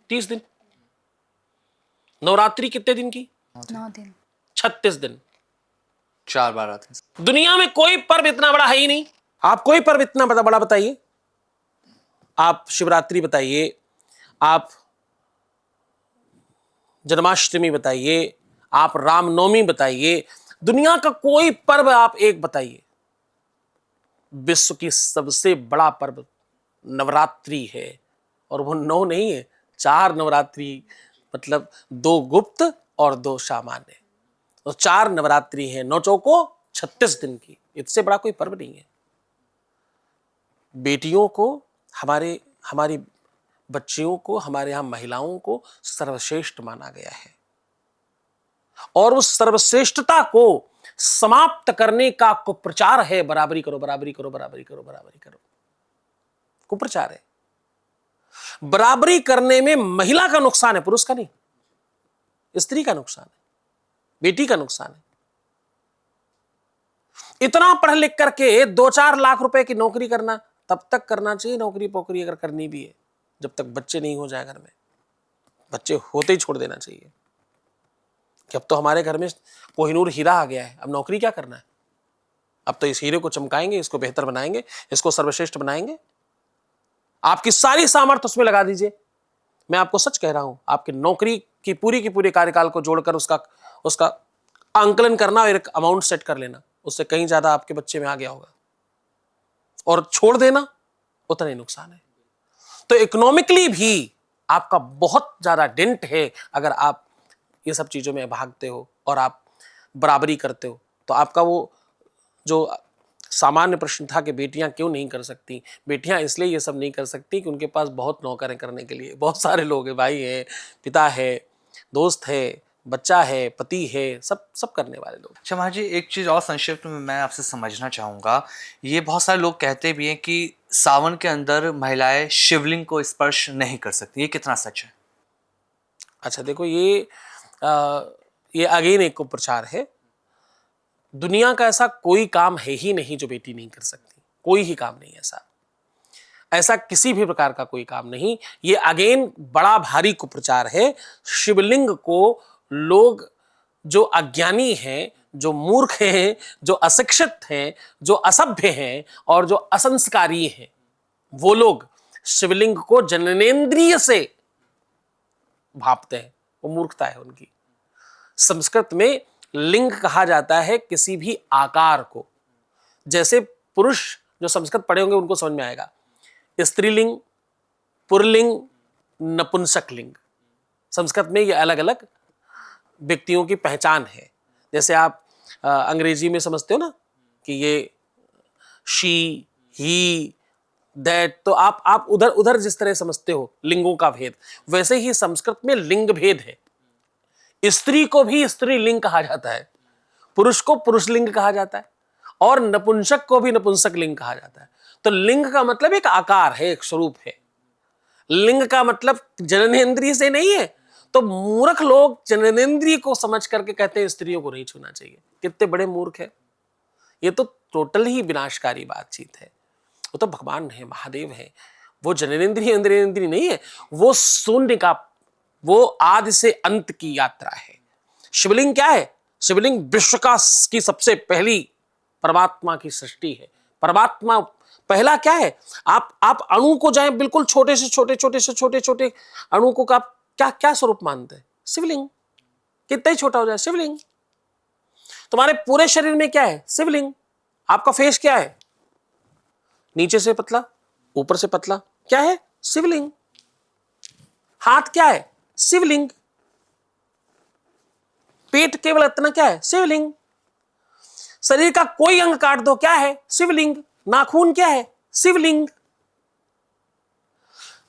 S2: 30 दिन। नवरात्रि कितने दिन की?
S1: 9 दिन।
S2: 36 दिन।
S3: 4 बार आते हैं।
S2: दुनिया में कोई पर्व इतना बड़ा है ही नहीं। आप कोई पर्व इतना बड़ा बताइए। आप शिवरात्रि बताइए, आप जन्माष्टमी बताइए, आप रामनवमी बताइए, दुनिया का कोई पर्व आप एक बताइए। विश्व की सबसे बड़ा पर्व नवरात्रि है, और वो 9 नहीं है, 4 नवरात्रि, मतलब 2 गुप्त और 2 सामान्य, तो 4 नवरात्रि है, 9 चौको 36 दिन की। इससे बड़ा कोई पर्व नहीं है। बेटियों को, हमारी बच्चियों को, हमारे यहां महिलाओं को सर्वश्रेष्ठ माना गया है, और उस सर्वश्रेष्ठता को समाप्त करने का कुप्रचार है बराबरी करो, बराबरी करो, बराबरी करो, बराबरी करो। कुप्रचार है। बराबरी करने में महिला का नुकसान है, पुरुष का नहीं। स्त्री का नुकसान है, बेटी का नुकसान है। इतना पढ़ लिख करके 2-4 लाख रुपए की नौकरी करना तब तक करना चाहिए, नौकरी पोकरी अगर करनी भी है, जब तक बच्चे नहीं हो जाए घर में। बच्चे होते ही छोड़ देना चाहिए कि अब तो हमारे घर में कोहिनूर हीरा आ गया है, अब नौकरी क्या करना है, अब तो इस हीरे को चमकाएंगे, इसको बेहतर बनाएंगे, इसको सर्वश्रेष्ठ बनाएंगे। आपकी सारी सामर्थ्य उसमें लगा दीजिए। मैं आपको सच कह रहा हूं, आपकी नौकरी की पूरे कार्यकाल को जोड़कर उसका आंकलन करना और एक अमाउंट सेट कर लेना, उससे कहीं ज्यादा आपके बच्चे में आ गया होगा, और छोड़ देना उतना ही नुकसान है। तो इकोनॉमिकली भी आपका बहुत ज्यादा डेंट है अगर आप ये सब चीजों में भागते हो और आप बराबरी करते हो। तो आपका वो जो सामान्य प्रश्न था कि बेटियां क्यों नहीं कर सकती, बेटियां इसलिए ये सब नहीं कर सकती कि उनके पास बहुत नौकर हैं करने के लिए, बहुत सारे लोग हैं, भाई हैं, पिता है, दोस्त है, बच्चा है, पति है, सब करने वाले लोग।
S3: अच्छा माँ जी, एक चीज़ और संक्षिप्त में मैं आपसे समझना चाहूँगा। ये बहुत सारे लोग कहते भी हैं कि सावन के अंदर महिलाएं शिवलिंग को स्पर्श नहीं कर सकती, ये कितना सच है?
S2: अच्छा देखो, ये अगेन एक कुप्रचार है। दुनिया का ऐसा कोई काम है ही नहीं जो बेटी नहीं कर सकती, कोई ही काम नहीं ऐसा किसी भी प्रकार का कोई काम नहीं। ये अगेन बड़ा भारी कुप्रचार है। शिवलिंग को लोग जो अज्ञानी हैं, जो मूर्ख हैं, जो अशिक्षित हैं, जो असभ्य हैं और जो असंस्कारी हैं, वो लोग शिवलिंग को जननेंद्रिय से भापते हैं। वो मूर्खता है उनकी। संस्कृत में लिंग कहा जाता है किसी भी आकार को। जैसे पुरुष जो संस्कृत पढ़े होंगे उनको समझ में आएगा, स्त्रीलिंग, पुरलिंग, नपुंसक लिंग। संस्कृत में ये अलग अलग व्यक्तियों की पहचान है। जैसे आप अंग्रेजी में समझते हो ना कि ये शी, ही, दैट, तो आप उधर उधर जिस तरह समझते हो लिंगों का भेद, वैसे ही संस्कृत में लिंग भेद है। स्त्री को भी स्त्रीलिंग कहा जाता है, पुरुष को पुरुष लिंग कहा जाता है, और नपुंसक को भी नपुंसक लिंग कहा जाता है। तो लिंग का मतलब एक आकार है, एक स्वरूप है। लिंग का मतलब जननेंद्रिय से नहीं है। तो मूर्ख लोग जननेंद्रिय को समझ करके कहते हैं स्त्रियों को नहीं छूना चाहिए। कितने बड़े मूर्ख है। ये तो टोटल ही विनाशकारी बातचीत है। वो तो भगवान है, महादेव है, वो जननेंद्रिय इंद्रिय नहीं है, वो शून्य का, वो आदि से अंत की यात्रा है। शिवलिंग क्या है? शिवलिंग विश्व की सबसे पहली परमात्मा की सृष्टि है। परमात्मा पहला क्या है? आप अणु को जाएं, बिल्कुल छोटे से छोटे अणु को आप क्या क्या स्वरूप मानते हैं? शिवलिंग। कितना ही छोटा हो जाए, शिवलिंग। तुम्हारे पूरे शरीर में क्या है? शिवलिंग। आपका फेस क्या है? नीचे से पतला, ऊपर से पतला, क्या है? शिवलिंग। हाथ क्या है? शिवलिंग। पेट केवल इतना क्या है? शिवलिंग। शरीर का कोई अंग काट दो, क्या है? शिवलिंग। नाखून क्या है? शिवलिंग।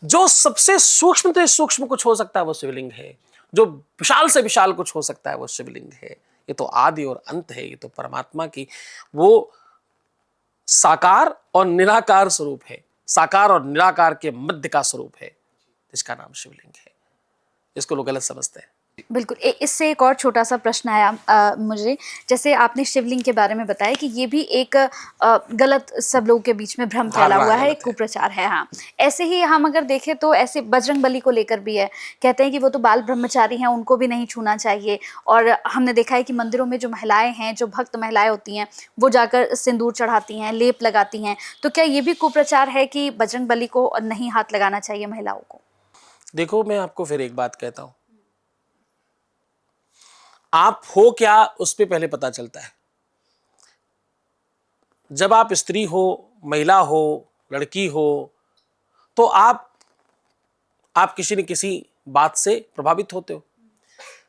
S2: जो सबसे सूक्ष्म से सूक्ष्म कुछ हो सकता है वो शिवलिंग है। जो विशाल से विशाल कुछ हो सकता है वो शिवलिंग है। ये तो आदि और अंत है। ये तो परमात्मा की वो साकार और निराकार स्वरूप है। साकार और निराकार के मध्य का स्वरूप है, इसका नाम शिवलिंग है। इसको लोग गलत समझते हैं।
S1: बिल्कुल। इससे एक और छोटा सा प्रश्न आया मुझे। जैसे आपने शिवलिंग के बारे में बताया कि ये भी एक गलत, सब लोगों के बीच में भ्रम फैला हुआ है, एक कुप्रचार है। हाँ, ऐसे ही हम अगर देखें तो ऐसे बजरंग बली को लेकर भी है, कहते हैं कि वो तो बाल ब्रह्मचारी हैं, उनको भी नहीं छूना चाहिए। और हमने देखा है कि मंदिरों में जो महिलाएं हैं, जो भक्त महिलाएं होती हैं, वो जाकर सिंदूर चढ़ाती हैं, लेप लगाती हैं। तो क्या ये भी कुप्रचार है कि बजरंग बली को नहीं हाथ लगाना चाहिए महिलाओं को?
S2: देखो, मैं आपको फिर एक बात कहता हूं, आप हो क्या उस पर पहले पता चलता है। जब आप स्त्री हो, महिला हो, लड़की हो, तो आप किसी न किसी बात से प्रभावित होते हो।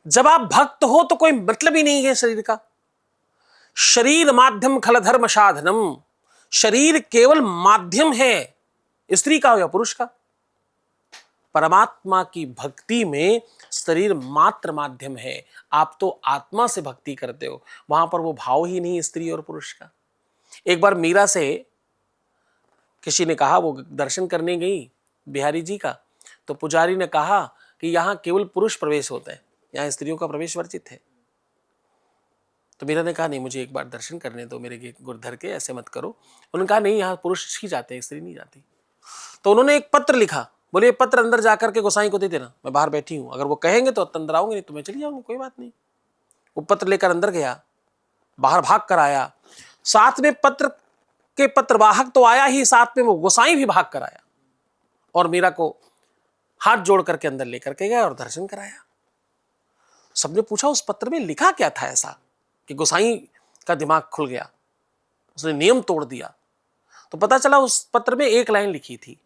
S2: जब आप भक्त हो तो कोई मतलब ही नहीं है शरीर का। शरीर माध्यम खल धर्म साधनम। शरीर केवल माध्यम है, स्त्री का हो या पुरुष का। परमात्मा की भक्ति में शरीर मात्र माध्यम है। आप तो आत्मा से भक्ति करते हो, वहां पर वो भाव ही नहीं स्त्री और पुरुष का। एक बार मीरा से किसी ने कहा, वो दर्शन करने गई बिहारी जी का, तो पुजारी ने कहा कि यहां केवल पुरुष प्रवेश होता है, यहां स्त्रियों का प्रवेश वर्जित है। तो मीरा ने कहा, नहीं, मुझे एक बार दर्शन करने दो मेरे गुरुधर के, ऐसे मत करो। उन्होंने कहा, नहीं, यहां पुरुष ही जाते हैं, स्त्री नहीं जाती। तो उन्होंने एक पत्र लिखा, बोले ये पत्र अंदर जाकर के गोसाई को दे देना, मैं बाहर बैठी हूं, अगर वो कहेंगे तो अंदर आऊंगी, नहीं तो मैं चली जाऊंगी, कोई बात नहीं। वो पत्र लेकर अंदर गया, बाहर भाग कर आया। साथ में पत्र के पत्रवाहक तो आया ही, साथ में वो गोसाई भी भाग कर आया और मीरा को हाथ जोड़ करके अंदर लेकर के गया और दर्शन कराया। सबने पूछा, उस पत्र में लिखा क्या था ऐसा कि गोसाई का दिमाग खुल गया, उसने नियम तोड़ दिया? तो पता चला उस पत्र में एक लाइन लिखी थी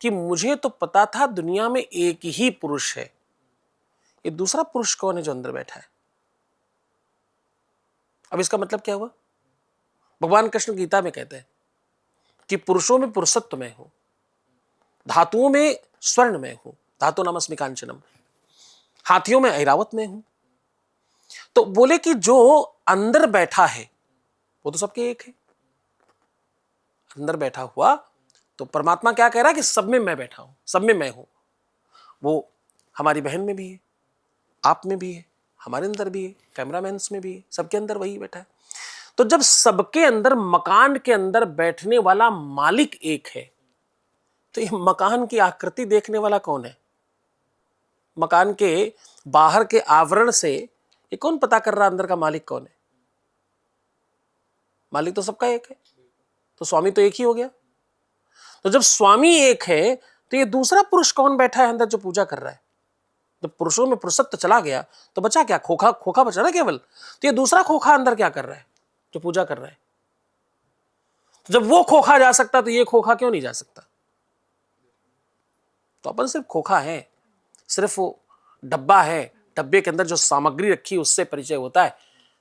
S2: कि मुझे तो पता था दुनिया में एक ही पुरुष है, ये दूसरा पुरुष कौन है जो अंदर बैठा है? अब इसका मतलब क्या हुआ? भगवान कृष्ण गीता में कहते हैं कि पुरुषों में पुरुषत्व में हूं, धातुओं में स्वर्ण में हूं, धातु नामस्मि कांचनम, हाथियों में ऐरावत में हूं। तो बोले कि जो अंदर बैठा है वो तो सबके एक है। अंदर बैठा हुआ तो परमात्मा क्या कह रहा है कि सब में मैं बैठा हूं, सब में मैं हूं। वो हमारी बहन में भी है, आप में भी है, हमारे अंदर भी है, कैमरामैन में भी है, सबके अंदर वही बैठा है। तो जब सबके अंदर, मकान के अंदर बैठने वाला मालिक एक है, तो ये मकान की आकृति देखने वाला कौन है? मकान के बाहर के आवरण से ये कौन पता कर रहा अंदर का मालिक कौन है? मालिक तो सबका एक है, तो स्वामी तो एक ही हो गया। तो जब स्वामी एक है तो ये दूसरा पुरुष कौन बैठा है अंदर जो पूजा कर रहा है? जब पुरुषों में पुरुषत्व चला गया तो बचा क्या? खोखा, खोखा बचा ना केवल। तो ये दूसरा खोखा अंदर क्या कर रहा है जो पूजा कर रहा है? तो जब वो खोखा जा सकता तो ये खोखा क्यों नहीं जा सकता? तो अपन सिर्फ खोखा है, सिर्फ वो डब्बा है, डब्बे के अंदर जो सामग्री रखी उससे परिचय होता है।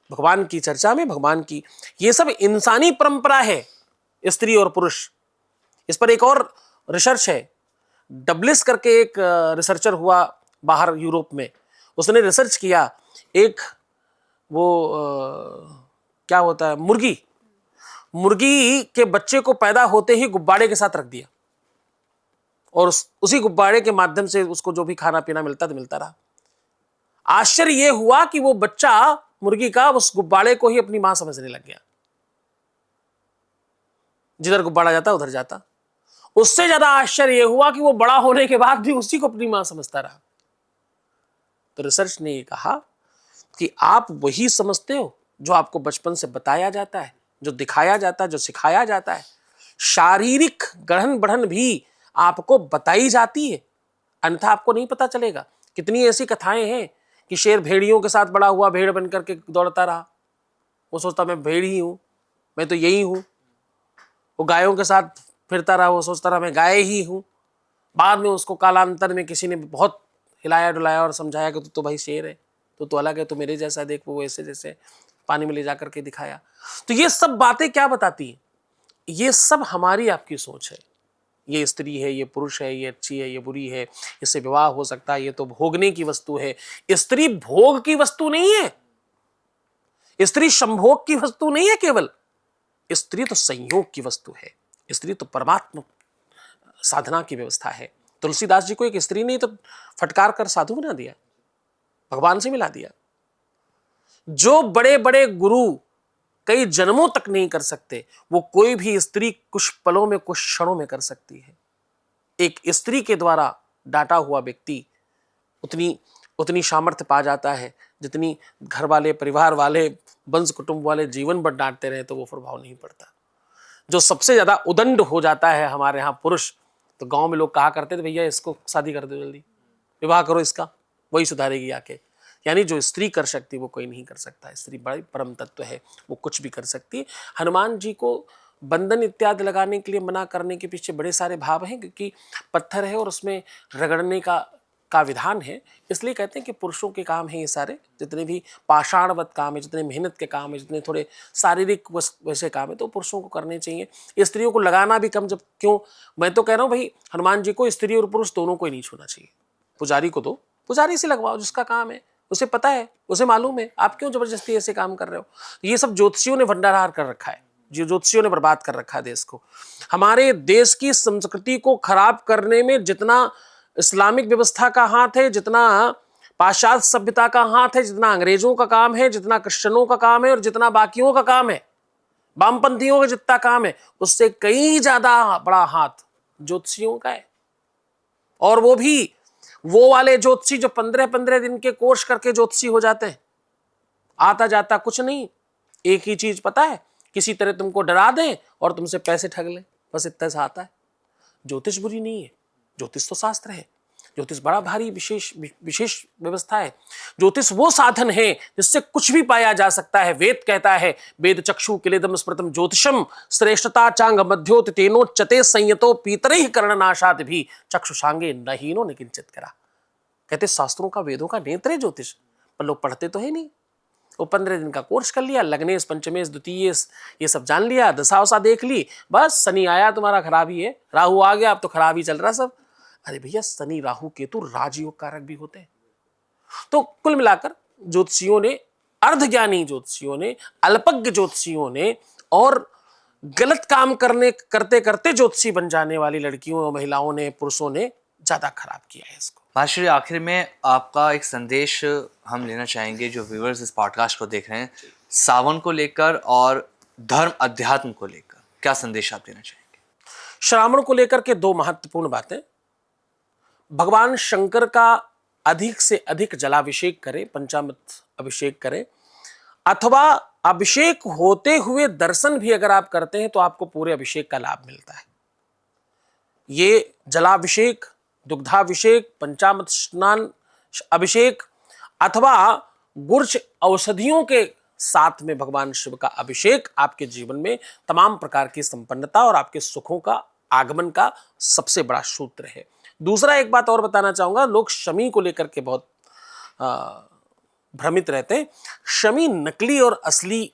S2: भगवान की चर्चा में, भगवान की, ये सब इंसानी परंपरा है, स्त्री और पुरुष। इस पर एक और रिसर्च है, डबलिस करके एक रिसर्चर हुआ बाहर यूरोप में, उसने रिसर्च किया। एक वो क्या होता है, मुर्गी, मुर्गी के बच्चे को पैदा होते ही गुब्बारे के साथ रख दिया और उसी गुब्बारे के माध्यम से उसको जो भी खाना पीना मिलता था मिलता रहा। आश्चर्य यह हुआ कि वो बच्चा मुर्गी का उस गुब्बारे को ही अपनी मां समझने लग गया। जिधर गुब्बारा जाता उधर जाता। उससे ज्यादा आश्चर्य यह हुआ कि वो बड़ा होने के बाद भी उसी को अपनी मां समझता रहा। तो रिसर्च ने यह कहा कि आप वही समझते हो जो आपको बचपन से बताया जाता है, जो दिखाया जाता है, जो सिखाया जाता है। शारीरिक गढ़न बढ़न भी आपको बताई जाती है, अन्यथा आपको नहीं पता चलेगा। कितनी ऐसी कथाएं हैं कि शेर भेड़ियों के साथ बड़ा हुआ, भेड़ बनकर के दौड़ता रहा, वो सोचता मैं भेड़ ही हूं, मैं तो यही हूं। वो गायों के साथ फिरता रहा, वो सोचता रहा मैं गाय ही हूं। बाद में उसको कालांतर में किसी ने बहुत हिलाया डुलाया और समझाया कि तू तो भाई शेर है, तो अलग है, तो मेरे जैसा देख। वो ऐसे जैसे पानी में ले जाकर के दिखाया। तो ये सब बातें क्या बताती हैं? ये सब हमारी आपकी सोच है। ये स्त्री है, ये पुरुष है, ये अच्छी है, ये बुरी है, इससे विवाह हो सकता है, ये तो भोगने की वस्तु है। स्त्री भोग की वस्तु नहीं है, स्त्री संभोग की वस्तु नहीं है केवल। स्त्री तो संयोग की वस्तु है, स्त्री तो परमात्मा साधना की व्यवस्था है। तुलसीदास जी को एक स्त्री ने तो फटकार कर साधु बना दिया, भगवान से मिला दिया। जो बड़े बड़े गुरु कई जन्मों तक नहीं कर सकते, वो कोई भी स्त्री कुछ पलों में, कुछ क्षणों में कर सकती है। एक स्त्री के द्वारा डांटा हुआ व्यक्ति उतनी सामर्थ्य पा जाता है जितनी घर वाले, परिवार वाले, वंश कुटुंब वाले जीवन भर डांटते रहे तो वो प्रभाव नहीं पड़ता। जो सबसे ज्यादा उदंड हो जाता है हमारे यहाँ पुरुष, तो गांव में लोग कहा करते थे भैया इसको शादी कर दो, जल्दी विवाह करो इसका, वही सुधारेगी आके। यानी जो स्त्री कर सकती वो कोई नहीं कर सकता। स्त्री बड़ी परम तत्व है, वो कुछ भी कर सकती है। हनुमान जी को बंधन इत्यादि लगाने के लिए मना करने के पीछे बड़े सारे भाव हैं, क्योंकि पत्थर है और उसमें रगड़ने का विधान है। इसलिए कहते हैं कि पुरुषों के काम है ये सारे, जितने भी पाषाणवत काम है, जितने मेहनत के काम है, जितने थोड़े शारीरिक वैसे काम है, तो पुरुषों को करने चाहिए। स्त्रियों को लगाना भी कम। जब क्यों, मैं तो कह रहा हूँ भाई हनुमान जी को स्त्री और पुरुष दोनों को ही नहीं छूना चाहिए। पुजारी को तो पुजारी से लगवाओ, जिसका काम है, उसे पता है, उसे मालूम है। आप क्यों जबरदस्ती ऐसे काम कर रहे हो? ये सब ज्योतिषियों ने भंडारहार कर रखा है, जो ज्योतिषियों ने बर्बाद कर रखा है देश को। हमारे देश की संस्कृति को खराब करने में जितना इस्लामिक व्यवस्था का हाथ है, जितना पाश्चात्य सभ्यता का हाथ है, जितना अंग्रेजों का काम है, जितना क्रिश्चियनों का काम है और जितना बाकियों का काम है, वामपंथियों का जितना काम है, उससे कई ज्यादा बड़ा हाथ ज्योतिषियों का है। और वो भी वो वाले ज्योतिषी जो 15-15 दिन के कोर्स करके ज्योतिषी हो जाते हैं। आता जाता कुछ नहीं, एक ही चीज पता है, किसी तरह तुमको डरा दें और तुमसे पैसे ठग लें, बस इतना सा आता है। ज्योतिष बुरी नहीं है, ज्योतिष तो शास्त्र है। ज्योतिष बड़ा भारी विशेष व्यवस्था है। ज्योतिष वो साधन है जिससे कुछ भी पाया जा सकता है। वेद कहता है, वेद चक्षु किलेदम स्मृतम ज्योतिषम श्रेष्ठता चांग मध्योत तेनोच्चते संयतो पीतरैः कर्णनाशाद भी चक्षुषांगे न हीनो न किंचित करा। कहते शास्त्रों का, वेदों का नेत्र है ज्योतिष, पर लोग पढ़ते तो है नहीं। वो 15 दिन का कोर्स कर लिया, लग्नेश पंचमेश द्वितीयेश ये सब जान लिया, दशा वशा देख ली, बस शनि आया तुम्हारा खराब ही है, राहु आ गया अब तो खराब ही चल रहा सब। अरे भैया शनि राहु केतु राजयोग कारक भी होते हैं। तो कुल मिलाकर ज्योतिषियों ने, अर्धज्ञानी ज्योतिषियों ने, अल्पज्ञ ज्योतिषियों ने और गलत काम करते करते ज्योतिषी बन जाने वाली लड़कियों, महिलाओं ने, पुरुषों ने ज्यादा खराब किया है इसको।
S3: मास्टर, आखिर में आपका एक संदेश हम लेना चाहेंगे जो व्यूअर्स इस पॉडकास्ट को देख रहे हैं, सावन को लेकर और धर्म अध्यात्म को लेकर क्या संदेश आप देना चाहेंगे?
S2: श्रावण को लेकर के दो महत्वपूर्ण बातें। भगवान शंकर का अधिक से अधिक जलाभिषेक करें, पंचामृत अभिषेक करें, अथवा अभिषेक होते हुए दर्शन भी अगर आप करते हैं तो आपको पूरे अभिषेक का लाभ मिलता है। ये जलाभिषेक, दुग्धाभिषेक, पंचामृत स्नान अभिषेक अथवा गुर्ज औषधियों के साथ में भगवान शिव का अभिषेक आपके जीवन में तमाम प्रकार की संपन्नता और आपके सुखों का आगमन का सबसे बड़ा सूत्र है। दूसरा एक बात और बताना चाहूंगा, लोग शमी को लेकर के बहुत भ्रमित रहते हैं। शमी नकली और असली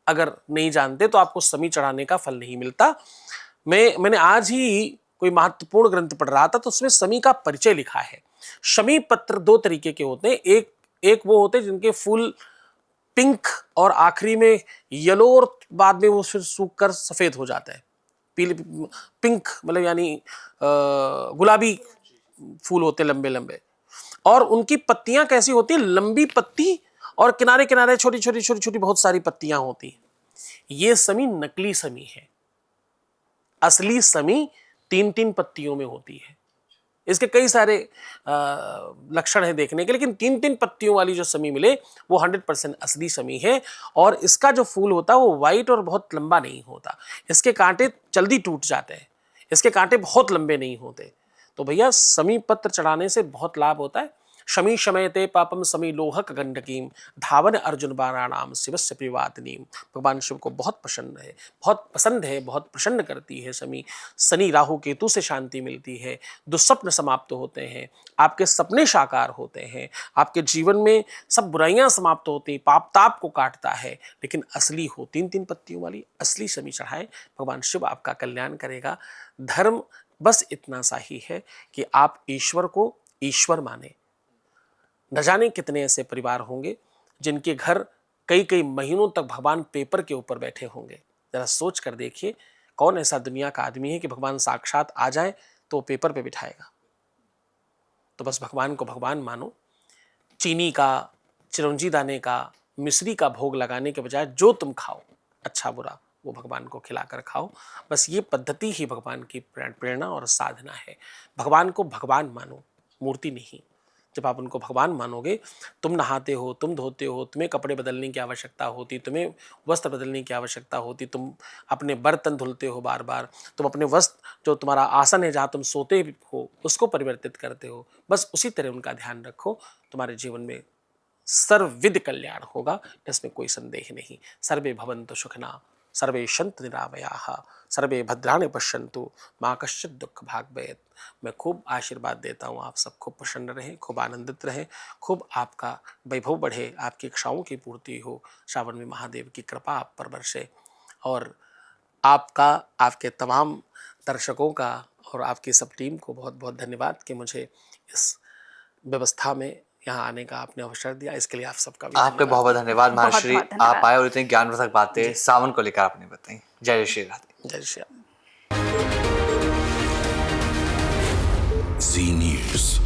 S2: अगर नहीं जानते तो आपको शमी चढ़ाने का फल नहीं मिलता। मैंने आज ही कोई महत्वपूर्ण ग्रंथ पढ़ रहा था तो उसमें शमी का परिचय लिखा है। शमी पत्र दो तरीके के होते हैं। एक वो होते हैं जिनके फूल पिंक और आखिरी में येलो और बाद में वो फिर सूख कर सफेद हो जाता है। पीले पिंक मतलब यानी गुलाबी फूल होते लंबे लंबे, और उनकी पत्तियां कैसी होती है, लंबी पत्ती और किनारे किनारे छोटी छोटी छोटी छोटी बहुत सारी पत्तियां होती। ये समी नकली समी है। असली समी 3-3 पत्तियों में होती है। इसके कई सारे लक्षण हैं देखने के, लेकिन 3-3 पत्तियों वाली जो समी मिले वो 100% असली समी है। और इसका जो फूल होता है वो वाइट और बहुत लंबा नहीं होता। इसके कांटे जल्दी टूट जाते हैं, इसके कांटे बहुत लंबे नहीं होते। तो भैया समी पत्र चढ़ाने से बहुत लाभ होता है। शमी शमयते पापम समी लोहक गंडकीम धावन अर्जुन बाणानाम शिवस्य प्रियवादिनीम। भगवान शिव को बहुत पसंद है, बहुत प्रसन्न करती है समी। शनि राहु केतु से शांति मिलती है, दुस्वप्न समाप्त होते हैं, आपके सपने साकार होते हैं, आपके जीवन में सब बुराइयां समाप्त होती हैं, पाप ताप को काटता है। लेकिन असली हो 3-3 पत्तियों वाली असली समी चढ़ाए, भगवान शिव आपका कल्याण करेगा। धर्म बस इतना सा ही है कि आप ईश्वर को ईश्वर माने। न जाने कितने ऐसे परिवार होंगे जिनके घर कई कई महीनों तक भगवान पेपर के ऊपर बैठे होंगे। जरा सोच कर देखिए, कौन ऐसा दुनिया का आदमी है कि भगवान साक्षात आ जाए तो पेपर पे बिठाएगा। तो बस भगवान को भगवान मानो। चीनी का, चिरौंजी दाने का, मिश्री का भोग लगाने के बजाय जो तुम खाओ अच्छा बुरा वो भगवान को खिलाकर खाओ। बस ये पद्धति ही भगवान की प्रेरणा और साधना है। भगवान को भगवान मानो, मूर्ति नहीं। जब आप उनको भगवान मानोगे, तुम नहाते हो, तुम धोते हो, तुम्हें कपड़े बदलने की आवश्यकता होती, तुम्हें वस्त्र बदलने की आवश्यकता होती, तुम अपने बर्तन धुलते हो बार बार, तुम अपने वस्त्र जो तुम्हारा आसन है जहाँ तुम सोते हो उसको परिवर्तित करते हो। बस उसी तरह उनका ध्यान रखो, तुम्हारे जीवन में सर्वविध कल्याण होगा, इसमें कोई संदेह नहीं। सर्वे भवन्तु सुखिनः, सर्वे सन्तु निरामयाः, सर्वे भद्राणि पश्यन्तु माँ कश्चित् दुःख भाग् भवेत्। मैं खूब आशीर्वाद देता हूँ, आप सब खूब प्रसन्न रहें, खूब आनंदित रहें, खूब आपका वैभव बढ़े, आपकी इच्छाओं की पूर्ति हो। श्रावण में महादेव की कृपा आप पर बरसे और आपका, आपके तमाम दर्शकों का और आपकी सब टीम को बहुत बहुत धन्यवाद कि मुझे इस व्यवस्था में यहाँ आने का आपने अवसर दिया। इसके लिए आप सबका भी
S3: आपका बहुत बहुत धन्यवाद महाश्री,
S1: बहुत धन्यवाद।
S3: आप आए और इतनी ज्ञानवर्धक बातें सावन को लेकर आपने बताई। जय श्री राधे।
S2: जय श्री राम।
S4: Z News.